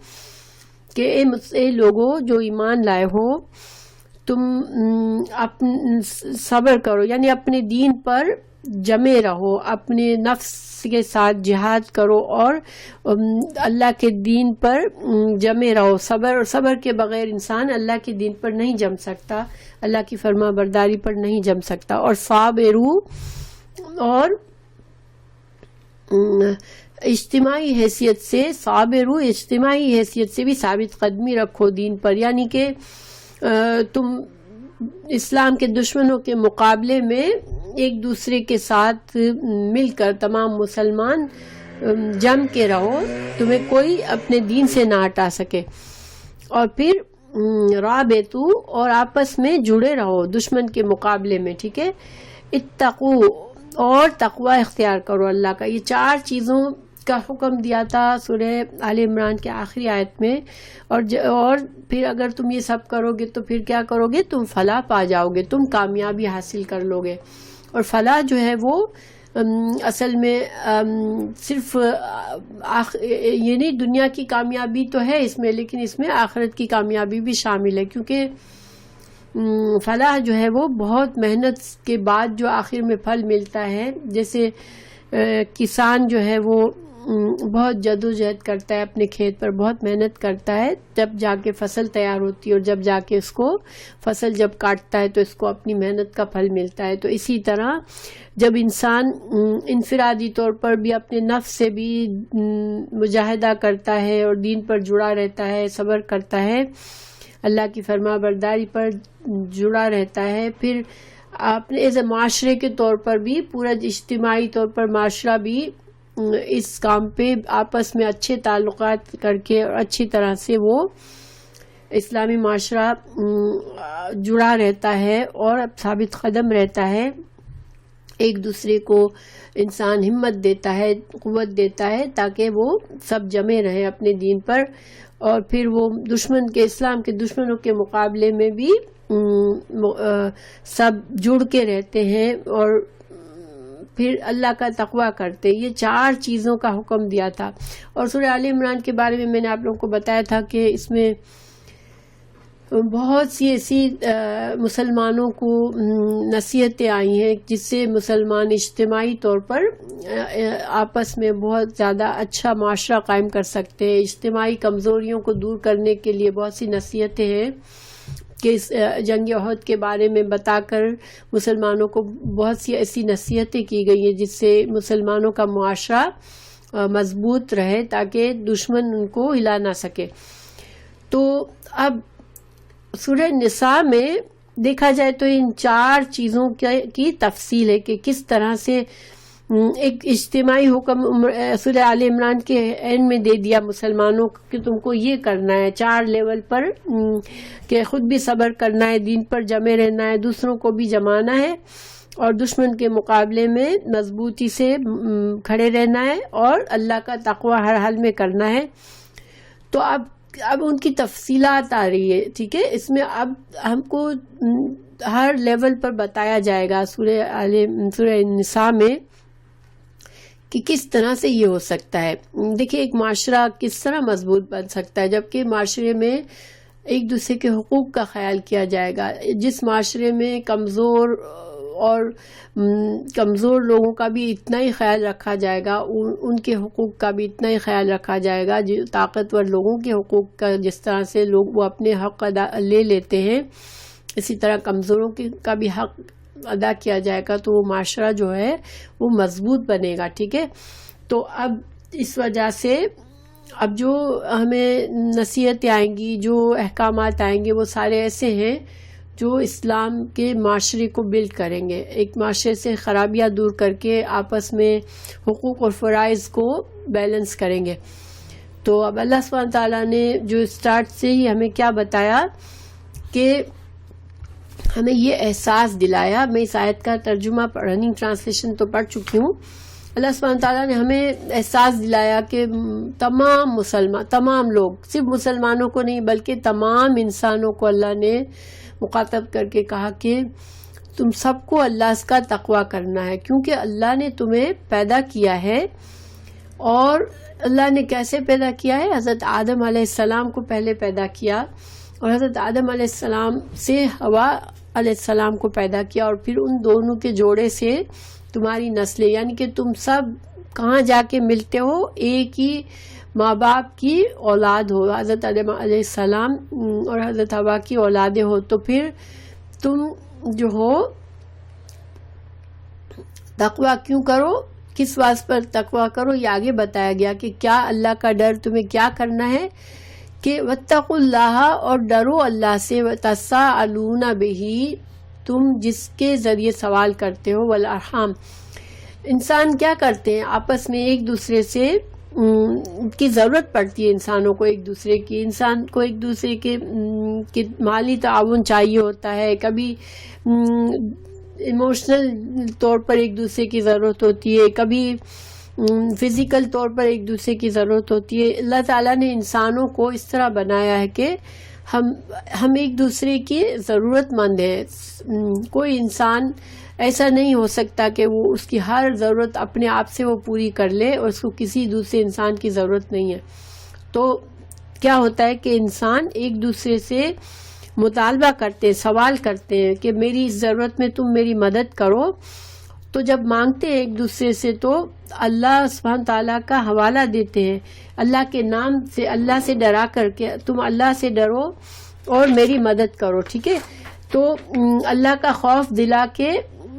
کہ اے لوگوں جو ایمان لائے ہو، تم صبر کرو، یعنی اپنے دین پر جمے رہو، اپنے نفس کے ساتھ جہاد کرو، اور اللہ کے دین پر جمے رہو. صبر کے بغیر انسان اللہ کے دین پر نہیں جم سکتا، اللہ کی فرما برداری پر نہیں جم سکتا. اور صابروا، اور اجتماعی حیثیت سے. صابروا، اجتماعی حیثیت سے بھی ثابت قدمی رکھو دین پر، یعنی کہ تم اسلام کے دشمنوں کے مقابلے میں ایک دوسرے کے ساتھ مل کر تمام مسلمان جم کے رہو، تمہیں کوئی اپنے دین سے نہ ہٹا سکے. اور پھر رابطو، اور آپس میں جڑے رہو دشمن کے مقابلے میں. ٹھیک ہے. اتقو، اور تقوی اختیار کرو اللہ کا. یہ 4 چیزوں کا حکم دیا تھا سورہ آل عمران کے آخری آیت میں. اور پھر اگر تم یہ سب کرو گے تو پھر کیا کرو گے؟ تم فلاح پا جاؤ گے، تم کامیابی حاصل کر لو گے. اور فلاح جو ہے وہ اصل میں صرف یہ نہیں، دنیا کی کامیابی تو ہے اس میں، لیکن اس میں آخرت کی کامیابی بھی شامل ہے. کیونکہ فلاح جو ہے وہ بہت محنت کے بعد جو آخر میں پھل ملتا ہے. جیسے کسان جو ہے وہ بہت جدوجہد کرتا ہے اپنے کھیت پر، بہت محنت کرتا ہے، جب جا کے فصل تیار ہوتی ہے، اور جب جا کے اس کو فصل جب کاٹتا ہے تو اس کو اپنی محنت کا پھل ملتا ہے. تو اسی طرح جب انسان انفرادی طور پر بھی اپنے نفس سے بھی مجاہدہ کرتا ہے اور دین پر جڑا رہتا ہے، صبر کرتا ہے، اللہ کی فرما برداری پر جڑا رہتا ہے، پھر اپنے ایز اے معاشرے کے طور پر بھی، پورا اجتماعی طور پر معاشرہ بھی اس کام پہ آپس میں اچھے تعلقات کر کے اور اچھی طرح سے وہ اسلامی معاشرہ جڑا رہتا ہے اور ثابت قدم رہتا ہے. ایک دوسرے کو انسان ہمت دیتا ہے، قوت دیتا ہے تاکہ وہ سب جمے رہے اپنے دین پر، اور پھر وہ دشمن کے، اسلام کے دشمنوں کے مقابلے میں بھی سب جڑ کے رہتے ہیں اور پھر اللہ کا تقوی کرتے. یہ 4 چیزوں کا حکم دیا تھا. اور سورہ آل عمران کے بارے میں نے آپ لوگوں کو بتایا تھا کہ اس میں بہت سی ایسی مسلمانوں کو نصیحتیں آئی ہیں جس سے مسلمان اجتماعی طور پر آپس میں بہت زیادہ اچھا معاشرہ قائم کر سکتے ہیں. اجتماعی کمزوریوں کو دور کرنے کے لیے بہت سی نصیحتیں ہیں کہ اس جنگ احد کے بارے میں بتا کر مسلمانوں کو بہت سی ایسی نصیحتیں کی گئی ہیں جس سے مسلمانوں کا معاشرہ مضبوط رہے تاکہ دشمن ان کو ہلا نہ سکے. تو اب سورہ نساء میں دیکھا جائے تو ان 4 چیزوں کی تفصیل ہے کہ کس طرح سے ایک اجتماعی حکم سورہ آل عمران کے اینڈ میں دے دیا مسلمانوں کو کہ تم کو یہ کرنا ہے 4 لیول پر، کہ خود بھی صبر کرنا ہے، دین پر جمے رہنا ہے، دوسروں کو بھی جمانا ہے، اور دشمن کے مقابلے میں مضبوطی سے کھڑے رہنا ہے، اور اللہ کا تقوی ہر حال میں کرنا ہے. تو اب ان کی تفصیلات آ رہی ہے، ٹھیک ہے. اس میں اب ہم کو ہر لیول پر بتایا جائے گا سورہ نساء میں کہ کس طرح سے یہ ہو سکتا ہے. دیکھیں ایک معاشرہ کس طرح مضبوط بن سکتا ہے جبکہ معاشرے میں ایک دوسرے کے حقوق کا خیال کیا جائے گا. جس معاشرے میں کمزور لوگوں کا بھی اتنا ہی خیال رکھا جائے گا، ان کے حقوق کا بھی اتنا ہی خیال رکھا جائے گا، طاقتور لوگوں کے حقوق کا جس طرح سے لوگ وہ اپنے حق لے لیتے ہیں، اسی طرح کمزوروں کا بھی حق ادا کیا جائے گا، تو وہ معاشرہ جو ہے وہ مضبوط بنے گا. ٹھیک ہے. تو اب اس وجہ سے اب جو ہمیں نصیحتیں آئیں گی، جو احکامات آئیں گے، وہ سارے ایسے ہیں جو اسلام کے معاشرے کو بلڈ کریں گے، ایک معاشرے سے خرابیاں دور کر کے آپس میں حقوق اور فرائض کو بیلنس کریں گے. تو اب اللہ سبحانہ تعالیٰ نے جو اسٹارٹ سے ہی ہمیں کیا بتایا کہ ہمیں یہ احساس دلایا. میں اس آیت کا ترجمہ رننگ ٹرانسلیشن تو پڑھ چکی ہوں. اللہ سبحانہ تعالیٰ نے ہمیں احساس دلایا کہ تمام لوگ، صرف مسلمانوں کو نہیں بلکہ تمام انسانوں کو اللہ نے مخاطب کر کے کہا کہ تم سب کو اللہ کا تقوی کرنا ہے، کیونکہ اللہ نے تمہیں پیدا کیا ہے. اور اللہ نے کیسے پیدا کیا ہے؟ حضرت آدم علیہ السلام کو پہلے پیدا کیا، اور حضرت آدم علیہ السلام سے حوا علیہ السلام کو پیدا کیا، اور پھر ان دونوں کے جوڑے سے تمہاری نسلیں، یعنی کہ تم سب کہاں جا کے ملتے ہو؟ ایک ہی ماں باپ کی اولاد ہو، حضرت آدم علیہ السلام اور حضرت حوا کی اولادیں ہو. تو پھر تم جو ہو تقوی کیوں کرو، کس واسطے پر تقوی کرو، یہ آگے بتایا گیا کہ کیا اللہ کا ڈر تمہیں کیا کرنا ہے کہ واتقوا اللہ، اور ڈرو اللہ سے، وتساءلون بہ، تم جس کے ذریعے سوال کرتے ہو، والارحام. انسان کیا کرتے ہیں آپس میں ایک دوسرے سے کی ضرورت پڑتی ہے، انسانوں کو ایک دوسرے کی، انسان کو ایک دوسرے کے مالی تعاون چاہیے ہوتا ہے، کبھی ایموشنل طور پر ایک دوسرے کی ضرورت ہوتی ہے، کبھی فزیکل طور پر ایک دوسرے کی ضرورت ہوتی ہے. اللہ تعالیٰ نے انسانوں کو اس طرح بنایا ہے کہ ہم ایک دوسرے کی ضرورت مند ہیں. کوئی انسان ایسا نہیں ہو سکتا کہ وہ اس کی ہر ضرورت اپنے آپ سے وہ پوری کر لے اور اس کو کسی دوسرے انسان کی ضرورت نہیں ہے. تو کیا ہوتا ہے کہ انسان ایک دوسرے سے مطالبہ کرتے ہیں، سوال کرتے ہیں کہ میری اس ضرورت میں تم میری مدد کرو. تو جب مانگتے ہیں ایک دوسرے سے تو اللہ سبحانہ تعالیٰ کا حوالہ دیتے ہیں، اللہ کے نام سے، اللہ سے ڈرا کر کے تم اللہ سے ڈرو اور میری مدد کرو. ٹھیک ہے. تو اللہ کا خوف دلا کے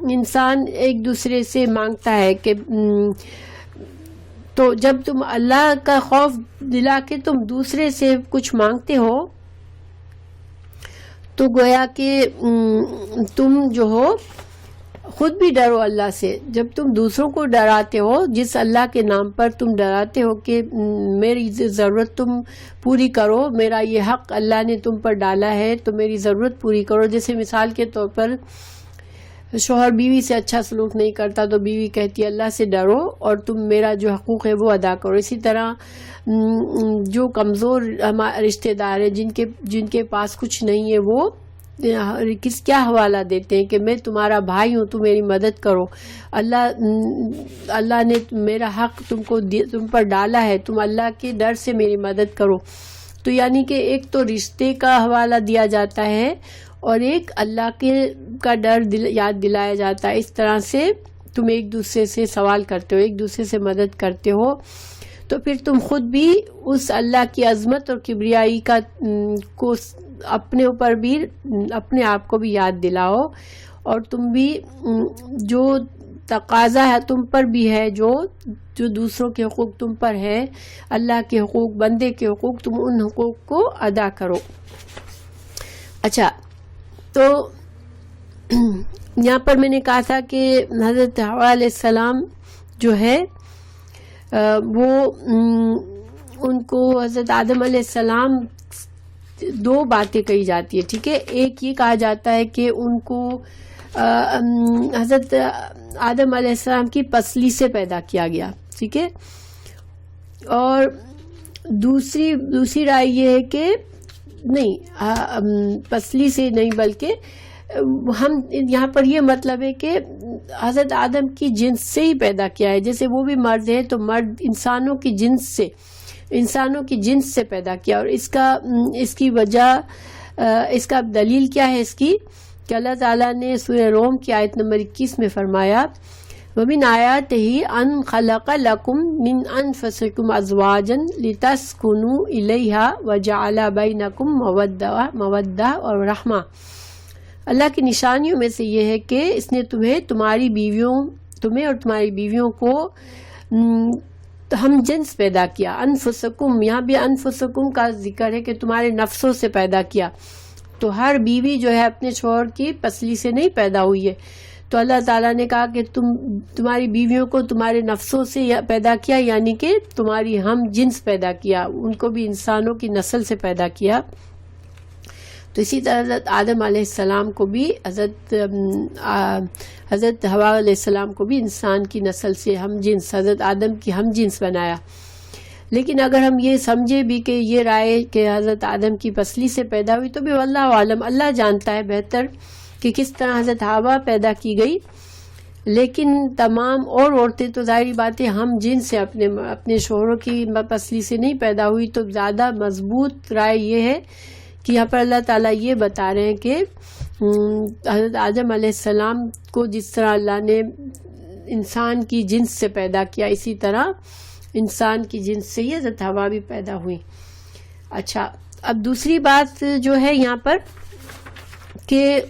انسان ایک دوسرے سے مانگتا ہے کہ تو جب تم اللہ کا خوف دلا کے تم دوسرے سے کچھ مانگتے ہو تو گویا کہ تم جو ہو خود بھی ڈرو اللہ سے جب تم دوسروں کو ڈراتے ہو، جس اللہ کے نام پر تم ڈراتے ہو کہ میری ضرورت تم پوری کرو، میرا یہ حق اللہ نے تم پر ڈالا ہے تو میری ضرورت پوری کرو. جیسے مثال کے طور پر شوہر بیوی سے اچھا سلوک نہیں کرتا تو بیوی کہتی ہے اللہ سے ڈرو اور تم میرا جو حقوق ہے وہ ادا کرو. اسی طرح جو کمزور رشتہ دار ہیں جن کے پاس کچھ نہیں ہے وہ کیا حوالہ دیتے ہیں کہ میں تمہارا بھائی ہوں، تم میری مدد کرو، اللہ نے میرا حق تم پر ڈالا ہے، تم اللہ کے ڈر سے میری مدد کرو. تو یعنی کہ ایک تو رشتے کا حوالہ دیا جاتا ہے اور ایک اللہ کا ڈر یاد دلایا جاتا ہے. اس طرح سے تم ایک دوسرے سے سوال کرتے ہو، ایک دوسرے سے مدد کرتے ہو، تو پھر تم خود بھی اس اللہ کی عظمت اور کبریائی کو اپنے اوپر بھی، اپنے آپ کو بھی یاد دلاؤ، اور تم بھی جو تقاضا ہے تم پر بھی ہے، جو دوسروں کے حقوق تم پر ہے، اللہ کے حقوق، بندے کے حقوق، تم ان حقوق کو ادا کرو. اچھا، تو یہاں پر میں نے کہا تھا کہ حضرت حوا علیہ السلام جو ہے وہ ان کو حضرت آدم علیہ السلام دو باتیں کہی جاتی ہے، ٹھیک ہے. ایک یہ کہا جاتا ہے کہ ان کو حضرت آدم علیہ السلام کی پسلی سے پیدا کیا گیا، ٹھیک ہے. اور دوسری رائے یہ ہے کہ نہیں، پسلی سے نہیں، بلکہ ہم یہاں پر یہ مطلب ہے کہ حضرت آدم کی جنس سے ہی پیدا کیا ہے. جیسے وہ بھی مرد ہے تو مرد انسانوں کی جنس سے پیدا کیا. اور اس کی وجہ، اس کا دلیل کیا ہے اس کی، کہ اللہ تعالیٰ نے سورہ روم کی آیت نمبر 21 میں فرمایا وَمِنْ آيَاتِهِ أَنْ خَلَقَ لَكُمْ مِنْ أَنْفُسِكُمْ أَزْوَاجًا لِتَسْكُنُوا إِلَيْهَا وَجَعَلَ بَيْنَكُمْ مَوَدَّةً وَرَحْمَةً. اللہ کی نشانیوں میں سے یہ ہے کہ اس نے تمہیں اور تمہاری بیویوں کو ہم جنس پیدا کیا. انفسکم، یہاں بھی انفسکم کا ذکر ہے کہ تمہارے نفسوں سے پیدا کیا. تو ہر بیوی جو ہے اپنے شوہر کی پسلی سے نہیں پیدا ہوئی ہے. تو اللہ تعالیٰ نے کہا کہ تمہاری بیویوں کو تمہارے نفسوں سے پیدا کیا، یعنی کہ تمہاری ہم جنس پیدا کیا، ان کو بھی انسانوں کی نسل سے پیدا کیا. تو اسی طرح حضرت آدم علیہ السلام کو بھی حضرت حوا علیہ السلام کو بھی انسان کی نسل سے ہم جنس، حضرت آدم کی ہم جنس بنایا. لیکن اگر ہم یہ سمجھے بھی کہ یہ رائے کہ حضرت آدم کی پسلی سے پیدا ہوئی، تو بھی واللہ عالم، اللہ جانتا ہے بہتر کہ کس طرح حضرت حوا پیدا کی گئی. لیکن تمام اور عورتیں تو ظاہری بات ہے ہم جنس سے اپنے شوہروں کی پسلی سے نہیں پیدا ہوئی. تو زیادہ مضبوط رائے یہ ہے کہ یہاں پر اللہ تعالیٰ یہ بتا رہے ہیں کہ حضرت آدم علیہ السلام کو جس طرح اللہ نے انسان کی جنس سے پیدا کیا، اسی طرح انسان کی جنس سے ہی حضرت حوا بھی پیدا ہوئی. اچھا، اب دوسری بات جو ہے یہاں پر کہ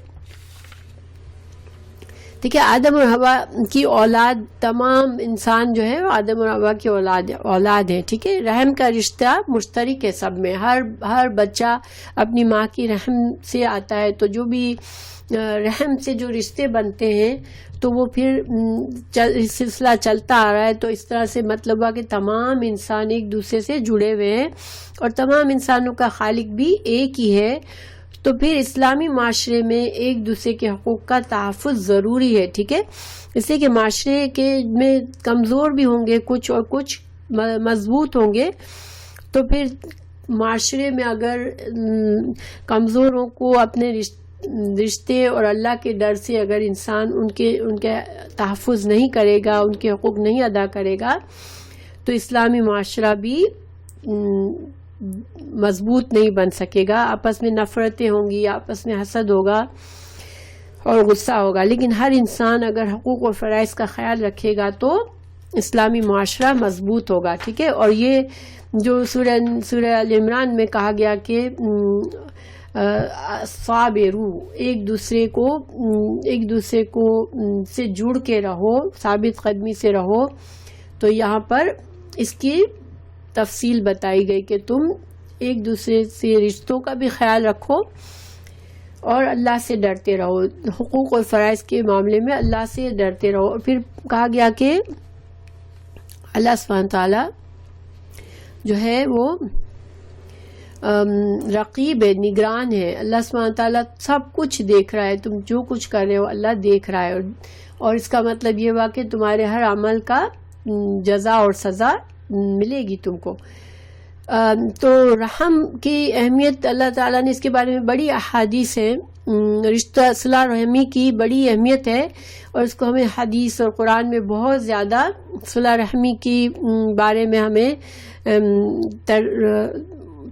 دیکھیں آدم اور حوا کی اولاد، تمام انسان جو ہے آدم اور حوا کی اولاد ہے، ٹھیک ہے. رحم کا رشتہ مشترک ہے سب میں، ہر بچہ اپنی ماں کی رحم سے آتا ہے. تو جو بھی رحم سے جو رشتے بنتے ہیں تو وہ پھر سلسلہ چلتا آ رہا ہے. تو اس طرح سے مطلب ہوا کہ تمام انسان ایک دوسرے سے جڑے ہوئے ہیں اور تمام انسانوں کا خالق بھی ایک ہی ہے. تو پھر اسلامی معاشرے میں ایک دوسرے کے حقوق کا تحفظ ضروری ہے، ٹھیک ہے. اس لیے کہ معاشرے میں کمزور بھی ہوں گے کچھ اور کچھ مضبوط ہوں گے. تو پھر معاشرے میں اگر کمزوروں کو اپنے رشتے اور اللہ کے ڈر سے اگر انسان ان کے تحفظ نہیں کرے گا، ان کے حقوق نہیں ادا کرے گا، تو اسلامی معاشرہ بھی مضبوط نہیں بن سکے گا. آپس میں نفرتیں ہوں گی، آپس میں حسد ہوگا اور غصہ ہوگا. لیکن ہر انسان اگر حقوق اور فرائض کا خیال رکھے گا تو اسلامی معاشرہ مضبوط ہوگا، ٹھیک ہے. اور یہ جو سورہ ال عمران میں کہا گیا کہ صابرو، ایک دوسرے کو سے جڑ کے رہو، ثابت قدمی سے رہو. تو یہاں پر اس کی تفصیل بتائی گئی کہ تم ایک دوسرے سے رشتوں کا بھی خیال رکھو اور اللہ سے ڈرتے رہو، حقوق اور فرائض کے معاملے میں اللہ سے ڈرتے رہو. اور پھر کہا گیا کہ اللہ سبحانہ تعالیٰ جو ہے وہ رقیب ہے، نگران ہے. اللہ سبحانہ تعالیٰ سب کچھ دیکھ رہا ہے، تم جو کچھ کر رہے ہو اللہ دیکھ رہا ہے. اور اس کا مطلب یہ ہوا کہ تمہارے ہر عمل کا جزا اور سزا ملے گی تم کو. تو رحم کی اہمیت اللہ تعالیٰ نے اس کے بارے میں بڑی احادیث ہیں. رشتہ صلہ رحمی کی بڑی اہمیت ہے اور اس کو ہمیں حدیث اور قرآن میں بہت زیادہ صلہ رحمی کی بارے میں ہمیں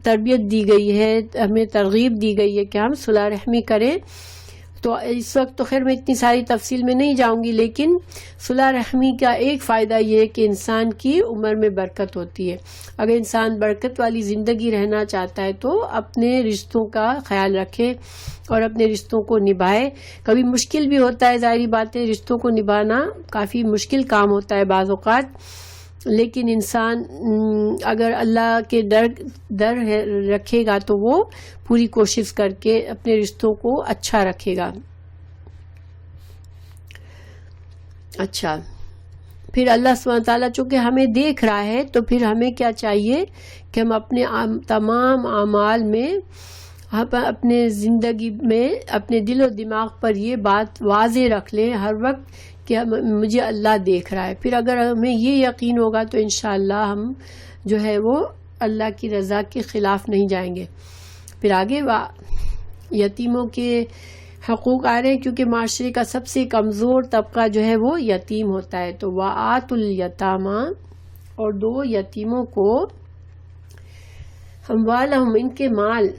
تربیت دی گئی ہے، ہمیں ترغیب دی گئی ہے کہ ہم صلہ رحمی کریں. تو اس وقت تو خیر میں اتنی ساری تفصیل میں نہیں جاؤں گی، لیکن صلہ رحمی کا ایک فائدہ یہ ہے کہ انسان کی عمر میں برکت ہوتی ہے. اگر انسان برکت والی زندگی رہنا چاہتا ہے تو اپنے رشتوں کا خیال رکھے اور اپنے رشتوں کو نبھائے. کبھی مشکل بھی ہوتا ہے، ظاہری بات ہے رشتوں کو نبھانا کافی مشکل کام ہوتا ہے بعض اوقات، لیکن انسان اگر اللہ کے ڈر رکھے گا تو وہ پوری کوشش کر کے اپنے رشتوں کو اچھا رکھے گا. اچھا، پھر اللہ سبحانہ تعالیٰ چونکہ ہمیں دیکھ رہا ہے تو پھر ہمیں کیا چاہیے کہ ہم اپنے تمام اعمال میں، اپنے زندگی میں، اپنے دل و دماغ پر یہ بات واضح رکھ لیں ہر وقت کہ مجھے اللہ دیکھ رہا ہے. پھر اگر ہمیں یہ یقین ہوگا تو انشاءاللہ ہم جو ہے وہ اللہ کی رضا کے خلاف نہیں جائیں گے. پھر آگے یتیموں کے حقوق آ رہے ہیں، کیونکہ معاشرے کا سب سے کمزور طبقہ جو ہے وہ یتیم ہوتا ہے. تو وآتوا الیتامی، اور دو یتیموں کو اموالہم، ان کے مال،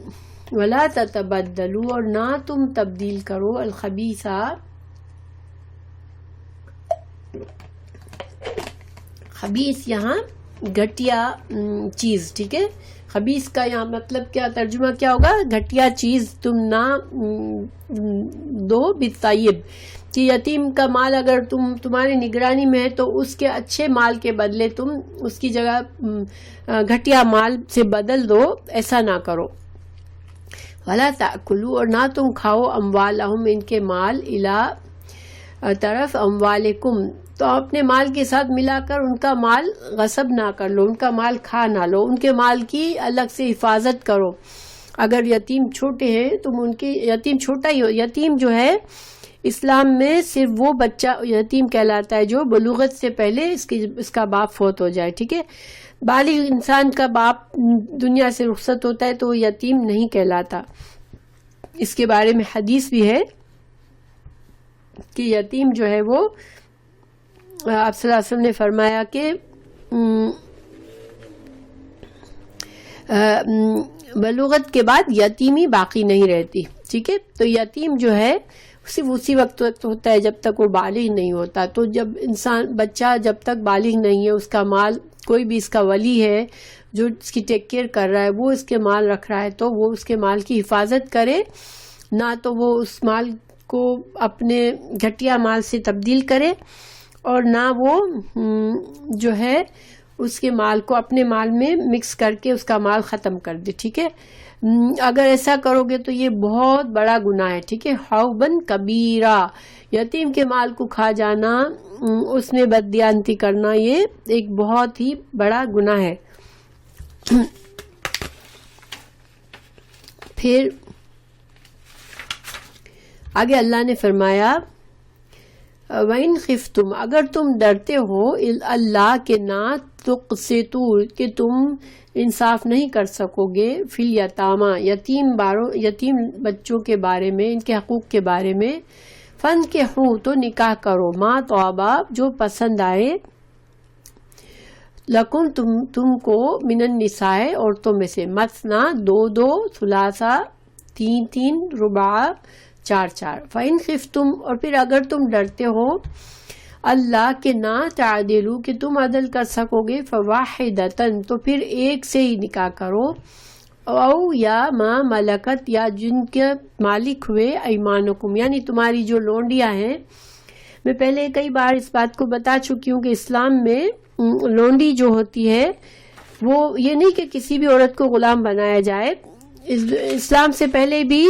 ولا تتبدلوا، اور نہ تم تبدیل کرو، الخبیثہ، خبیث یہاں گھٹیا چیز، ٹھیک ہے. خبیث کا یہاں مطلب کیا، ترجمہ کیا ہوگا، گھٹیا چیز تم نہ دو بالطیب. کہ یتیم کا مال اگر تمہاری نگرانی میں ہے تو اس کے اچھے مال کے بدلے تم اس کی جگہ گھٹیا مال سے بدل دو، ایسا نہ کرو. ولا تأکلوا، اور نہ تم کھاؤ، اموالہم، ان کے مال، الی، طرف، اموالکم، تو اپنے مال کے ساتھ ملا کر ان کا مال غصب نہ کر لو، ان کا مال کھا نہ لو، ان کے مال کی الگ سے حفاظت کرو. اگر یتیم چھوٹے ہیں تم ان کی، یتیم چھوٹا ہی ہو، یتیم جو ہے اسلام میں صرف وہ بچہ یتیم کہلاتا ہے جو بلوغت سے پہلے اس کا باپ فوت ہو جائے، ٹھیک ہے. بالغ انسان کا باپ دنیا سے رخصت ہوتا ہے تو وہ یتیم نہیں کہلاتا. اس کے بارے میں حدیث بھی ہے کہ یتیم جو ہے وہ آپ صلی اللہ علیہ وسلم نے فرمایا کہ بلوغت کے بعد یتیمی باقی نہیں رہتی، ٹھیک ہے. تو یتیم جو ہے صرف اسی وقت ہوتا ہے جب تک وہ بالغ نہیں ہوتا. تو جب بچہ جب تک بالغ نہیں ہے، اس کا مال، کوئی بھی اس کا ولی ہے جو اس کی ٹیک کیئر کر رہا ہے، وہ اس کے مال رکھ رہا ہے تو وہ اس کے مال کی حفاظت کرے، نہ تو وہ اس مال کو اپنے گھٹیا مال سے تبدیل کرے اور نہ وہ جو ہے اس کے مال کو اپنے مال میں مکس کر کے اس کا مال ختم کر دے، ٹھیک ہے. اگر ایسا کرو گے تو یہ بہت بڑا گناہ ہے، ٹھیک ہے. حوبن کبیرہ، یتیم کے مال کو کھا جانا، اس میں بددیانتی کرنا، یہ ایک بہت ہی بڑا گناہ ہے. پھر آگے اللہ نے فرمایا وَإِنْ خِفْتُمْ، اگر تم ڈرتے ہو، اللہ کے نہ تقسطوا، کہ تم انصاف نہیں کر سکو گے، فی الیتامی، یتیم بچوں کے بارے میں، ان کے حقوق کے بارے میں، فانکحوا، تو نکاح کرو، ما طابا، جو پسند آئے، لکم، تم کو، من النساء، عورتوں میں سے، مثنا، دو، ثلاثہ، تین، رباع، چار. فَإِنْ خِفْتُمْ، اور پھر اگر تم ڈرتے ہو اللہ کے نہ تعدلوا، کہ تم عدل کر سکو گے، فواحدۃ، تو پھر ایک سے ہی نکاح کرو، او یا ما ملکت، یا جن کے مالک ہوئے، ایمانکم، یعنی تمہاری جو لونڈیاں ہیں. میں پہلے کئی بار اس بات کو بتا چکی ہوں کہ اسلام میں لونڈی جو ہوتی ہے وہ یہ نہیں کہ کسی بھی عورت کو غلام بنایا جائے، اسلام سے پہلے بھی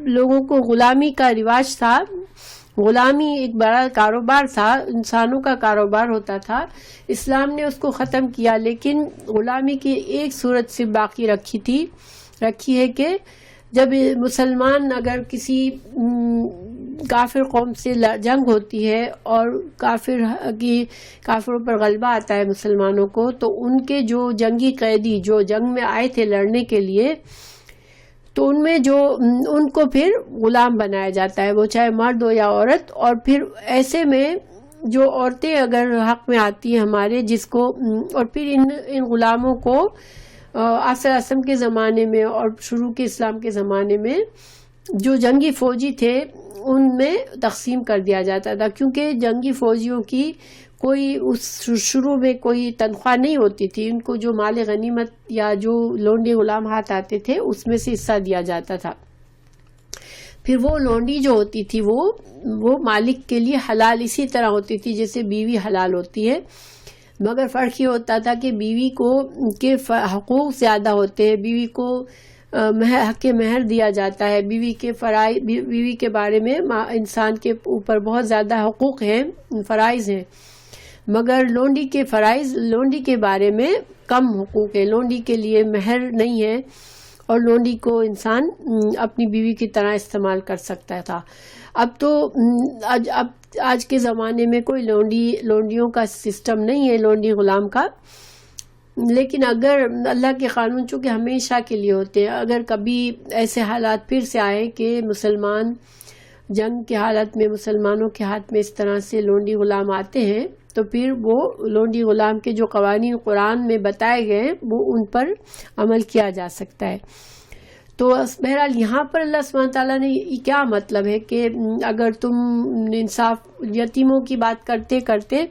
لوگوں کو غلامی کا رواج تھا. غلامی ایک بڑا کاروبار تھا، انسانوں کا کاروبار ہوتا تھا. اسلام نے اس کو ختم کیا، لیکن غلامی کی ایک صورت سے باقی رکھی ہے کہ جب مسلمان اگر کسی کافر قوم سے جنگ ہوتی ہے اور کافروں پر غلبہ آتا ہے مسلمانوں کو، تو ان کے جو جنگی قیدی جو جنگ میں آئے تھے لڑنے کے لیے، تو ان کو پھر غلام بنایا جاتا ہے، وہ چاہے مرد ہو یا عورت. اور پھر ایسے میں جو عورتیں اگر حق میں آتی ہیں ہمارے، جس کو، اور پھر ان غلاموں کو آپ صلی اللہ علیہ وسلم کے زمانے میں اور شروع کے اسلام کے زمانے میں جو جنگی فوجی تھے ان میں تقسیم کر دیا جاتا تھا، کیونکہ جنگی فوجیوں کی کوئی شروع میں کوئی تنخواہ نہیں ہوتی تھی. ان کو جو مال غنیمت یا جو لونڈی غلام ہاتھ آتے تھے اس میں سے حصہ دیا جاتا تھا. پھر وہ لونڈی جو ہوتی تھی وہ مالک کے لیے حلال اسی طرح ہوتی تھی جیسے بیوی حلال ہوتی ہے، مگر فرق یہ ہوتا تھا کہ بیوی کو کے حقوق زیادہ ہوتے ہیں. بیوی کو حق مہر دیا جاتا ہے، بیوی کے بارے میں انسان کے اوپر بہت زیادہ حقوق ہیں، فرائض ہیں، مگر لونڈی کے بارے میں کم حقوق ہے. لونڈی کے لیے مہر نہیں ہے اور لونڈی کو انسان اپنی بیوی کی طرح استعمال کر سکتا تھا. اب تو آج کے زمانے میں کوئی لونڈیوں کا سسٹم نہیں ہے، لونڈی غلام کا. لیکن اگر اللہ کے قانون چونکہ ہمیشہ کے لیے ہوتے ہیں، اگر کبھی ایسے حالات پھر سے آئے کہ مسلمان جنگ کے حالت میں مسلمانوں کے ہاتھ میں اس طرح سے لونڈی غلام آتے ہیں، تو پھر وہ لونڈی غلام کے جو قوانین قرآن میں بتائے گئے وہ ان پر عمل کیا جا سکتا ہے. تو بہرحال یہاں پر اللہ سبحانہ تعالیٰ نے کیا مطلب ہے کہ اگر تم انصاف یتیموں کی بات کرتے کرتے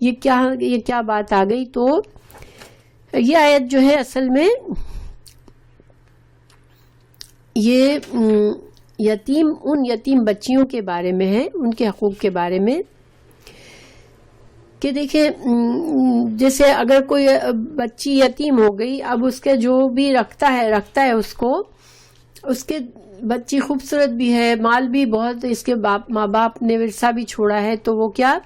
یہ کیا بات آ گئی. تو یہ آیت جو ہے اصل میں یہ یتیم بچیوں کے بارے میں ہے، ان کے حقوق کے بارے میں. کہ دیکھیں جیسے اگر کوئی بچی یتیم ہو گئی، اب اس کے جو بھی رکھتا ہے اس کو، اس کے بچی خوبصورت بھی ہے، مال بھی بہت، اس کے ماں باپ نے ورثہ بھی چھوڑا ہے، تو وہ کیا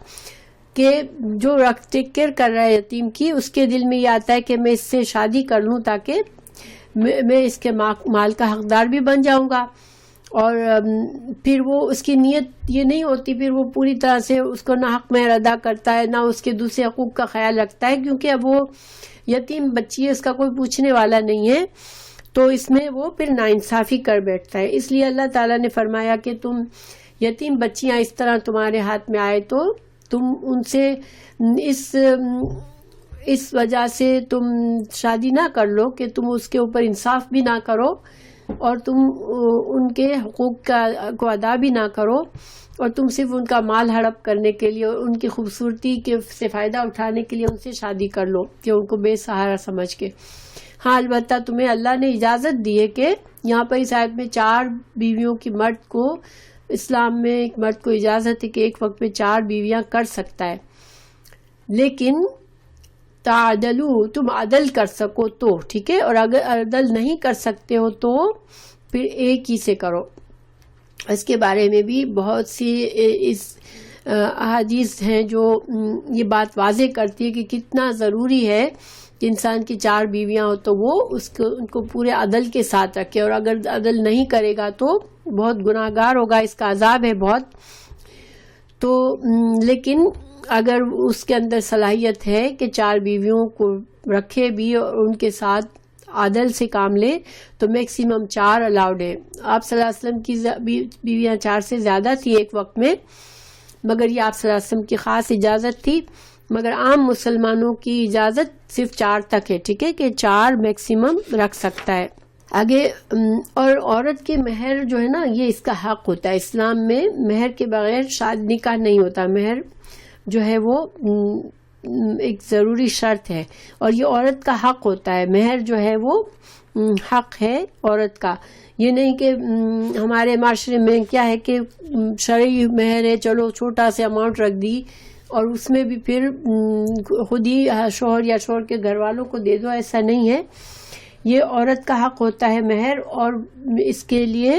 کہ جو ٹیک کیئر کر رہا ہے یتیم کی، اس کے دل میں یہ آتا ہے کہ میں اس سے شادی کر لوں تاکہ میں اس کے مال کا حقدار بھی بن جاؤں گا. اور پھر وہ اس کی نیت یہ نہیں ہوتی، پھر وہ پوری طرح سے اس کو نہ حق مہر ادا کرتا ہے، نہ اس کے دوسرے حقوق کا خیال رکھتا ہے، کیونکہ اب وہ یتیم بچی ہے، اس کا کوئی پوچھنے والا نہیں ہے. تو اس میں وہ پھر ناانصافی کر بیٹھتا ہے. اس لیے اللہ تعالیٰ نے فرمایا کہ تم یتیم بچیاں اس طرح تمہارے ہاتھ میں آئے تو تم ان سے اس وجہ سے تم شادی نہ کر لو کہ تم اس کے اوپر انصاف بھی نہ کرو اور تم ان کے حقوق کو ادا بھی نہ کرو، اور تم صرف ان کا مال ہڑپ کرنے کے لیے اور ان کی خوبصورتی سے فائدہ اٹھانے کے لیے ان سے شادی کر لو کہ ان کو بے سہارا سمجھ کے. ہاں البتہ تمہیں اللہ نے اجازت دی ہے کہ یہاں پر اس آیت میں 4 بیویوں کی مرد کو، اسلام میں ایک مرد کو اجازت ہے کہ ایک وقت میں 4 بیویاں کر سکتا ہے، لیکن تعدلو تم عدل کر سکو تو ٹھیک ہے، اور اگر عدل نہیں کر سکتے ہو تو پھر ایک ہی سے کرو. اس کے بارے میں بھی بہت سی احادیث ہیں جو یہ بات واضح کرتی ہے کہ کتنا ضروری ہے کہ انسان کی 4 بیویاں ہو تو وہ ان کو پورے عدل کے ساتھ رکھے، اور اگر عدل نہیں کرے گا تو بہت گناہگار ہوگا، اس کا عذاب ہے بہت. تو لیکن اگر اس کے اندر صلاحیت ہے کہ 4 بیویوں کو رکھے بھی اور ان کے ساتھ عدل سے کام لے تو میکسیمم 4 الاؤڈ ہے. آپ صلی اللہ علیہ وسلم کی بیویاں 4 سے زیادہ تھی ایک وقت میں، مگر یہ آپ صلی اللہ علیہ وسلم کی خاص اجازت تھی، مگر عام مسلمانوں کی اجازت صرف 4 تک ہے، ٹھیک ہے، کہ 4 میکسیمم رکھ سکتا ہے. آگے اور عورت کے مہر جو ہے نا یہ اس کا حق ہوتا ہے. اسلام میں مہر کے بغیر شادی نکاح نہیں ہوتا. مہر جو ہے وہ ایک ضروری شرط ہے اور یہ عورت کا حق ہوتا ہے. مہر جو ہے وہ حق ہے عورت کا. یہ نہیں کہ ہمارے معاشرے میں کیا ہے کہ شرعی مہر ہے، چلو چھوٹا سا اماؤنٹ رکھ دی اور اس میں بھی پھر خود ہی شوہر یا شوہر کے گھر والوں کو دے دو. ایسا نہیں ہے. یہ عورت کا حق ہوتا ہے مہر، اور اس کے لیے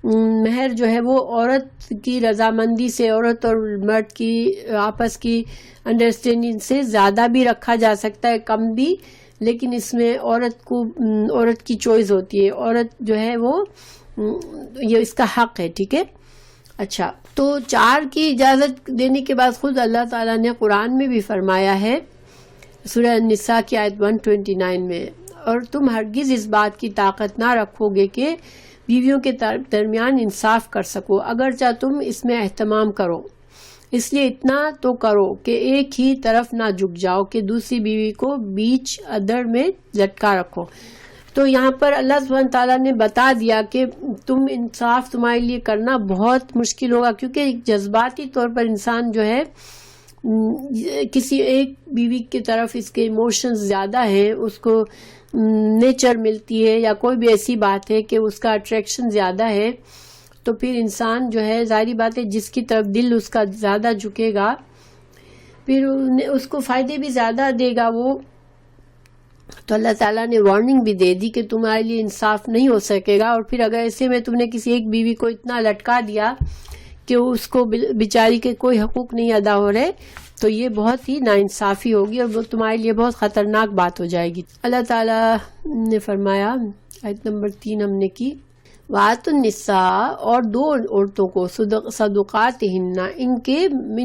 مہر جو ہے وہ عورت کی رضامندی سے، عورت اور مرد کی آپس کی انڈرسٹینڈنگ سے زیادہ بھی رکھا جا سکتا ہے، کم بھی، لیکن اس میں عورت کی چوائس ہوتی ہے، عورت جو ہے وہ یہ اس کا حق ہے. ٹھیک ہے. اچھا، تو 4 کی اجازت دینے کے بعد خود اللہ تعالیٰ نے قرآن میں بھی فرمایا ہے سورہ النساء کی آیت 129 میں، اور تم ہرگز اس بات کی طاقت نہ رکھو گے کہ بیویوں کے درمیان انصاف کر سکو، اگرچہ تم اس میں اہتمام کرو، اس لیے اتنا تو کرو کہ ایک ہی طرف نہ جھک جاؤ کہ دوسری بیوی کو بیچ ادر میں لٹکا رکھو. تو یہاں پر اللہ سبحانہ تعالیٰ نے بتا دیا کہ تم انصاف تمہارے لیے کرنا بہت مشکل ہوگا، کیونکہ جذباتی طور پر انسان جو ہے کسی ایک بیوی کی طرف اس کے ایموشنز زیادہ ہیں، اس کو نیچر ملتی ہے یا کوئی بھی ایسی بات ہے کہ اس کا اٹریکشن زیادہ ہے، تو پھر انسان جو ہے ظاہری بات ہے جس کی طرف دل اس کا زیادہ جھکے گا پھر اس کو فائدے بھی زیادہ دے گا وہ. تو اللہ تعالیٰ نے وارننگ بھی دے دی کہ تمہارے لیے انصاف نہیں ہو سکے گا، اور پھر اگر ایسے میں تم نے کسی ایک بیوی کو اتنا لٹکا دیا کہ اس کو بیچاری کے کوئی حقوق نہیں ادا ہو رہے، تو یہ بہت ہی ناانصافی ہوگی اور وہ تمہارے لیے بہت خطرناک بات ہو جائے گی. اللہ تعالیٰ نے فرمایا آیت نمبر 3 ہم نے کی، وَآتُوا النِّسَاءَ، اور دو عورتوں کو صدقاتہن، ان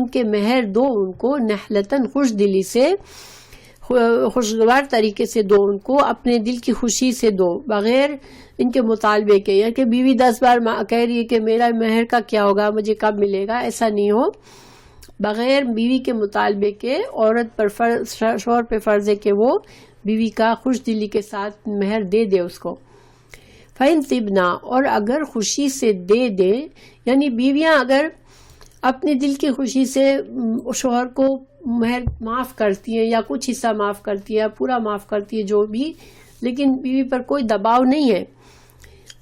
کے مہر دو ان کو، نحلتاً خوش دلی سے، خوشگوار طریقے سے دو ان کو، اپنے دل کی خوشی سے دو، بغیر ان کے مطالبے کے، یعنی کہ بیوی 10 بار کہہ رہی ہے کہ میرا مہر کا کیا ہوگا، مجھے کب ملے گا، ایسا نہیں ہو. بغیر بیوی کے مطالبے کے عورت پر شوہر پہ فرض ہے کہ وہ بیوی کا خوش دلی کے ساتھ مہر دے دے اس کو. فَإِن طِبْنَا، اور اگر خوشی سے دے دے، یعنی بیویاں اگر اپنے دل کی خوشی سے شوہر کو مہر معاف کرتی ہیں یا کچھ حصہ معاف کرتی ہے، پورا معاف کرتی ہے جو بھی، لیکن بیوی پر کوئی دباؤ نہیں ہے،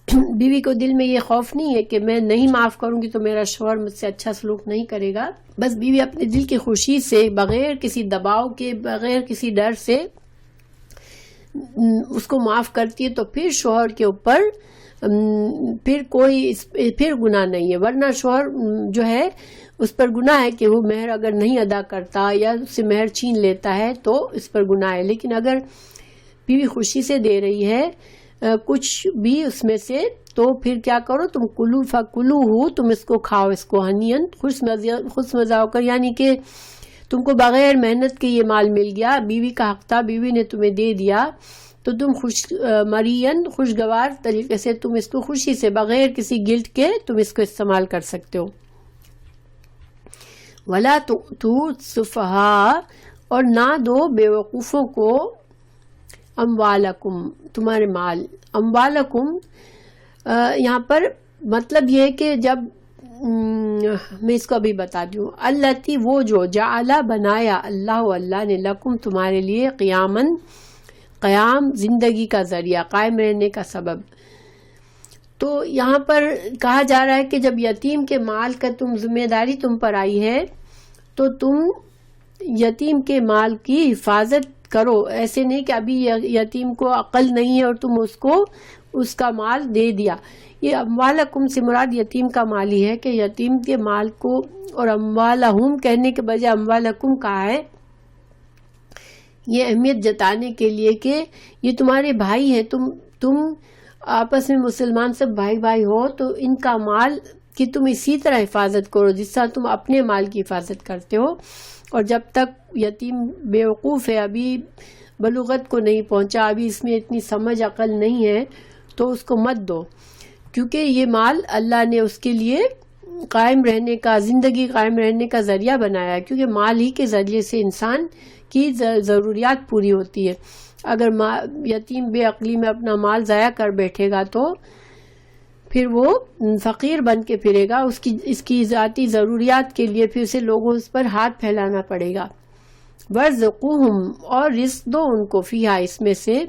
بیوی کو دل میں یہ خوف نہیں ہے کہ میں نہیں معاف کروں گی تو میرا شوہر مجھ سے اچھا سلوک نہیں کرے گا، بس بیوی اپنے دل کی خوشی سے بغیر کسی دباؤ کے، بغیر کسی ڈر سے اس کو معاف کرتی ہے، تو پھر شوہر کے اوپر پھر گناہ نہیں ہے. ورنہ شوہر جو ہے اس پر گناہ ہے کہ وہ مہر اگر نہیں ادا کرتا یا اس سے مہر چھین لیتا ہے تو اس پر گناہ ہے. لیکن اگر بیوی خوشی سے دے رہی ہے کچھ بھی اس میں سے، تو پھر کیا کرو، تم کلو فکلو ہو، تم اس کو کھاؤ، اس کو ہنین، خوش مزہ ہو کر، یعنی کہ تم کو بغیر محنت کے یہ مال مل گیا، بیوی کا حق تھا، بیوی نے تمہیں دے دیا، تو تم خوشگوار طریقے سے تم اس کو خوشی سے بغیر کسی گلٹ کے تم اس کو استعمال کر سکتے ہو. وَلَا تُؤْتُوا السُّفَهَاءَ، اور نہ دو بے وقوفوں کو، اموالکم، تمہارے مال. اموالکم یہاں پر مطلب یہ ہے کہ جب میں اس کو ابھی بتا دوں، التی، وہ جو، جعل، بنایا، اللہ نے، لکم، تمہارے لیے، قیام، زندگی کا ذریعہ، قائم رہنے کا سبب. تو یہاں پر کہا جا رہا ہے کہ جب یتیم کے مال کا ذمہ داری تم پر آئی ہے تو تم یتیم کے مال کی حفاظت کرو. ایسے نہیں کہ ابھی یتیم کو عقل نہیں ہے اور تم اس کو اس کا مال دے دیا. یہ اموالکم سے مراد یتیم کا مال ہی ہے کہ یتیم کے مال کو، اور اموالہم کہنے کے بجائے اموالکم کہا ہے، یہ اہمیت جتانے کے لیے کہ یہ تمہارے بھائی ہیں، تم آپس میں مسلمان سب بھائی بھائی ہو، تو ان کا مال کی تم اسی طرح حفاظت کرو جس طرح تم اپنے مال کی حفاظت کرتے ہو. اور جب تک یتیم بیوقوف ہے، ابھی بلوغت کو نہیں پہنچا، ابھی اس میں اتنی سمجھ عقل نہیں ہے، تو اس کو مت دو، کیونکہ یہ مال اللہ نے اس کے لیے قائم رہنے کا، زندگی قائم رہنے کا ذریعہ بنایا ہے، کیونکہ مال ہی کے ذریعے سے انسان کی ضروریات پوری ہوتی ہے. اگر یتیم بے عقلی میں اپنا مال ضائع کر بیٹھے گا تو پھر وہ فقیر بن کے پھرے گا، اس کی ذاتی ضروریات کے لیے پھر سے لوگوں اس پر ہاتھ پھیلانا پڑے گا. وَارْزُقُوهُمْ، اور رزق دو ان کو، فیہا، اس میں سے،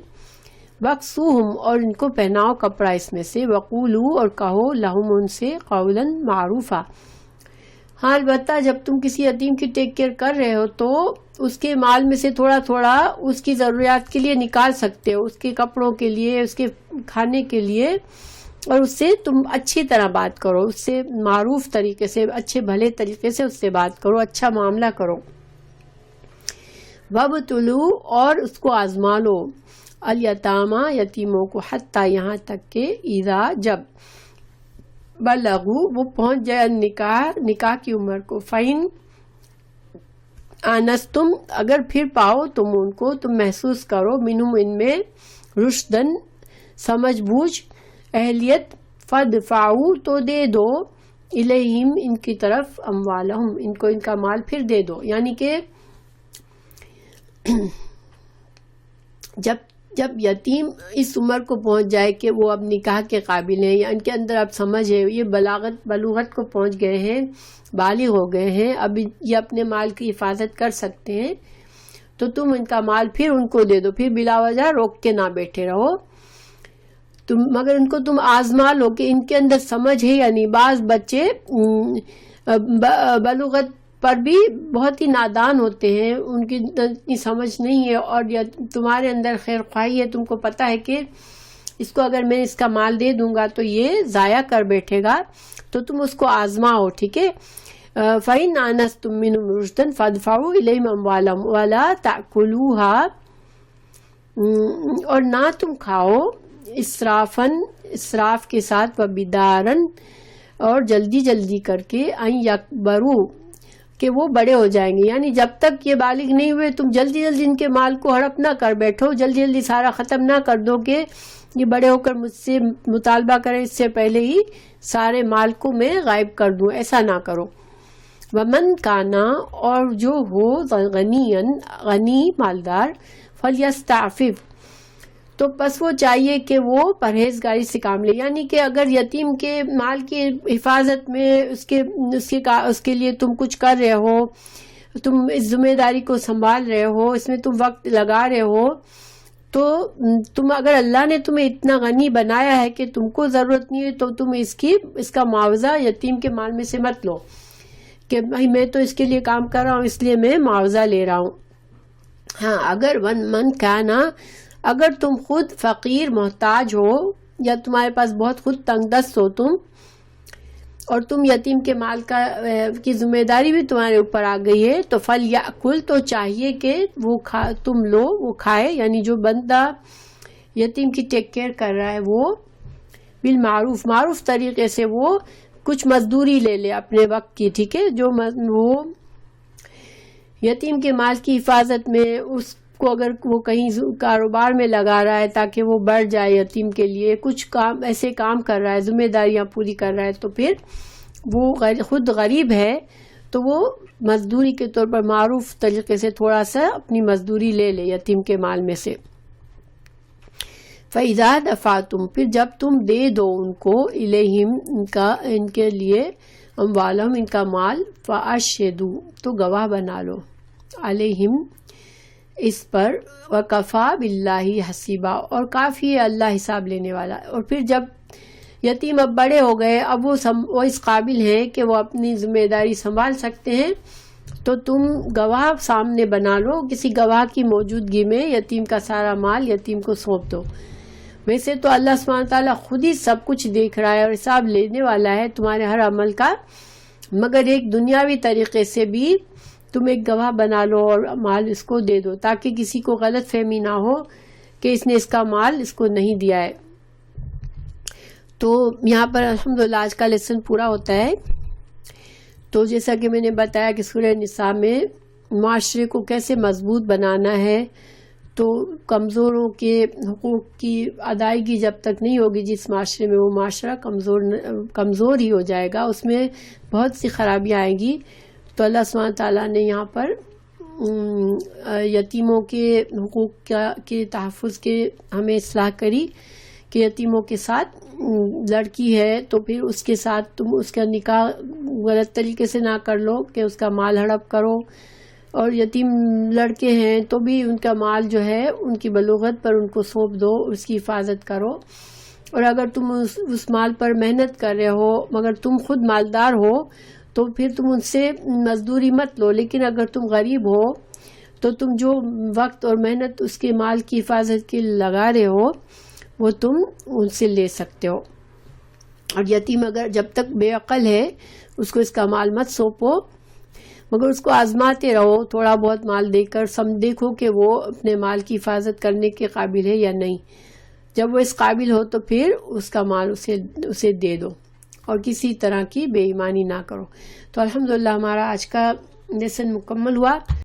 وَاکْسُوهُمْ، اور ان کو پہناؤ کپڑا اس میں سے، وَقُولُوا، اور کہو، لَهُمْ، ان سے، قَوْلًا مَعْرُوفًا، ہاں البتہ جب تم کسی یتیم کی ٹیک کیئر کر رہے ہو تو اس کے مال میں سے تھوڑا تھوڑا اس کی ضروریات کے لیے نکال سکتے ہو، اس کے کپڑوں کے لیے، اس کے کھانے کے لیے، اور اس سے تم اچھی طرح بات کرو، اس سے معروف طریقے سے، اچھے بھلے طریقے سے اس سے بات کرو، اچھا معاملہ کرو۔ وَابْتُلُوا، اور اس کو آزما لو، الیتاما، یتیموں کو، حتیٰ یہاں تک کہ اذا، جب، بلغوا، وہ پہنچ جائے، نکاح کی عمر کو، فَإِنْ آنستم، اگر پھر پاؤ تم ان کو، تم محسوس کرو، منہم، ان میں، رشدن، سمجھ بوجھ، اہلیت، فدفعوا، تو دے دو، الیہم، ان کی طرف، اموالہم، ان کو ان کا مال پھر دے دو۔ یعنی کہ جب یتیم اس عمر کو پہنچ جائے کہ وہ اب نکاح کے قابل ہیں، یا ان کے اندر اب سمجھ ہے، یہ بلوغت کو پہنچ گئے ہیں، بالغ ہو گئے ہیں، اب یہ اپنے مال کی حفاظت کر سکتے ہیں، تو تم ان کا مال پھر ان کو دے دو، پھر بلا وجہ روک کے نہ بیٹھے رہو مگر ان کو تم آزما لو کہ ان کے اندر سمجھ ہے یا نہیں۔ بعض بچے بلوغت پر بھی بہت ہی نادان ہوتے ہیں، ان کی اتنی سمجھ نہیں ہے، اور تمہارے اندر خیر خواہی ہے، تم کو پتہ ہے کہ اس کو اگر میں اس کا مال دے دوں گا تو یہ ضائع کر بیٹھے گا، تو تم اس کو آزماؤ، ٹھیک ہے۔ فَإِنْ آنَسْتُم مِّنْهُمْ رُشْدًا فَادْفَعُوا إِلَيْهِمْ أَمْوَالَهُمْ وَلَا تَأْكُلُوهَا، اور نہ تم کھاؤ، اسراف کے ساتھ، وَبِدَارًا، اور جلدی جلدی کر کے، أَن يَكْبَرُوا، کہ وہ بڑے ہو جائیں گے، یعنی جب تک یہ بالغ نہیں ہوئے تم جلدی جلدی ان کے مال کو ہڑپ نہ کر بیٹھو، جلدی جلدی سارا ختم نہ کر دو کہ یہ بڑے ہو کر مجھ سے مطالبہ کریں، اس سے پہلے ہی سارے مال کو میں غائب کر دوں، ایسا نہ کرو۔ ومن کانا، اور جو ہو، غنی مالدار، فلیستعفف، تو پس وہ چاہیے کہ وہ پرہیزگاری سے کام لے، یعنی کہ اگر یتیم کے مال کی حفاظت میں اس کے لیے تم کچھ کر رہے ہو، تم اس ذمہ داری کو سنبھال رہے ہو، اس میں تم وقت لگا رہے ہو، تو تم اگر اللہ نے تمہیں اتنا غنی بنایا ہے کہ تم کو ضرورت نہیں ہے، تو تم اس کا معاوضہ یتیم کے مال میں سے مت لو کہ بھائی میں تو اس کے لیے کام کر رہا ہوں اس لیے میں معاوضہ لے رہا ہوں۔ ہاں اگر من کانا، اگر تم خود فقیر محتاج ہو، یا تمہارے پاس بہت خود تنگ دست ہو تم، اور تم یتیم کے مال کی ذمہ داری بھی تمہارے اوپر آ گئی ہے، تو فلیأکل، تو چاہیے کہ وہ تم لو، وہ کھائے، یعنی جو بندہ یتیم کی ٹیک کیئر کر رہا ہے وہ بالمعروف، معروف طریقے سے وہ کچھ مزدوری لے لے اپنے وقت کی، ٹھیک ہے، جو وہ یتیم کے مال کی حفاظت میں، اس کو اگر وہ کہیں کاروبار میں لگا رہا ہے تاکہ وہ بڑھ جائے، یتیم کے لیے کچھ کام ایسے کام کر رہا ہے، ذمہ داریاں پوری کر رہا ہے، تو پھر وہ خود غریب ہے تو وہ مزدوری کے طور پر معروف طریقے سے تھوڑا سا اپنی مزدوری لے لے یتیم کے مال میں سے۔ فَإِذَا دَفَعْتُمْ، پھر جب تم دے دو ان کو، إِلَيْهِمْ، ان کے لیے، أَمْوَالَهُمْ، ان کا مال، فَأَشْهِدُوا، تو گواہ بنا لو، عَلَيْهِمْ، اس پر، وَكَفَى بِاللَّهِ حَسِيبًا، اور کافی ہے اللہ حساب لینے والا۔ اور پھر جب یتیم اب بڑے ہو گئے، اب وہ اس قابل ہیں کہ وہ اپنی ذمہ داری سنبھال سکتے ہیں، تو تم گواہ سامنے بنا لو، کسی گواہ کی موجودگی میں یتیم کا سارا مال یتیم کو سونپ دو۔ ویسے تو اللہ سبحانہ تعالیٰ خود ہی سب کچھ دیکھ رہا ہے اور حساب لینے والا ہے تمہارے ہر عمل کا، مگر ایک دنیاوی طریقے سے بھی تم ایک گواہ بنا لو اور مال اس کو دے دو، تاکہ کسی کو غلط فہمی نہ ہو کہ اس نے اس کا مال اس کو نہیں دیا ہے۔ تو یہاں پر الحمدللہ آج کا لیسن پورا ہوتا ہے۔ تو جیسا کہ میں نے بتایا کہ سورہ نساء میں معاشرے کو کیسے مضبوط بنانا ہے، تو کمزوروں کے حقوق کی ادائیگی جب تک نہیں ہوگی جس معاشرے میں، وہ معاشرہ کمزور ہی ہو جائے گا، اس میں بہت سی خرابیاں آئیں گی۔ تو اللہ سبحانہ تعالیٰ نے یہاں پر یتیموں کے حقوق کے تحفظ کے ہمیں اصلاح کری کہ یتیموں کے ساتھ لڑکی ہے تو پھر اس کے ساتھ تم اس کا نکاح غلط طریقے سے نہ کر لو کہ اس کا مال ہڑپ کرو، اور یتیم لڑکے ہیں تو بھی ان کا مال جو ہے ان کی بلوغت پر ان کو سونپ دو، اس کی حفاظت کرو۔ اور اگر تم اس مال پر محنت کر رہے ہو مگر تم خود مالدار ہو تو پھر تم ان سے مزدوری مت لو، لیکن اگر تم غریب ہو تو تم جو وقت اور محنت اس کے مال کی حفاظت کے لگا رہے ہو وہ تم ان سے لے سکتے ہو. اور یتیم اگر جب تک بے عقل ہے اس کو اس کا مال مت سونپو، مگر اس کو آزماتے رہو، تھوڑا بہت مال دے کر دیکھو کہ وہ اپنے مال کی حفاظت کرنے کے قابل ہے یا نہیں. جب وہ اس قابل ہو تو پھر اس کا مال اسے دے دو اور کسی طرح کی بے ایمانی نہ کرو. تو الحمدللہ ہمارا آج کا لیسن مکمل ہوا.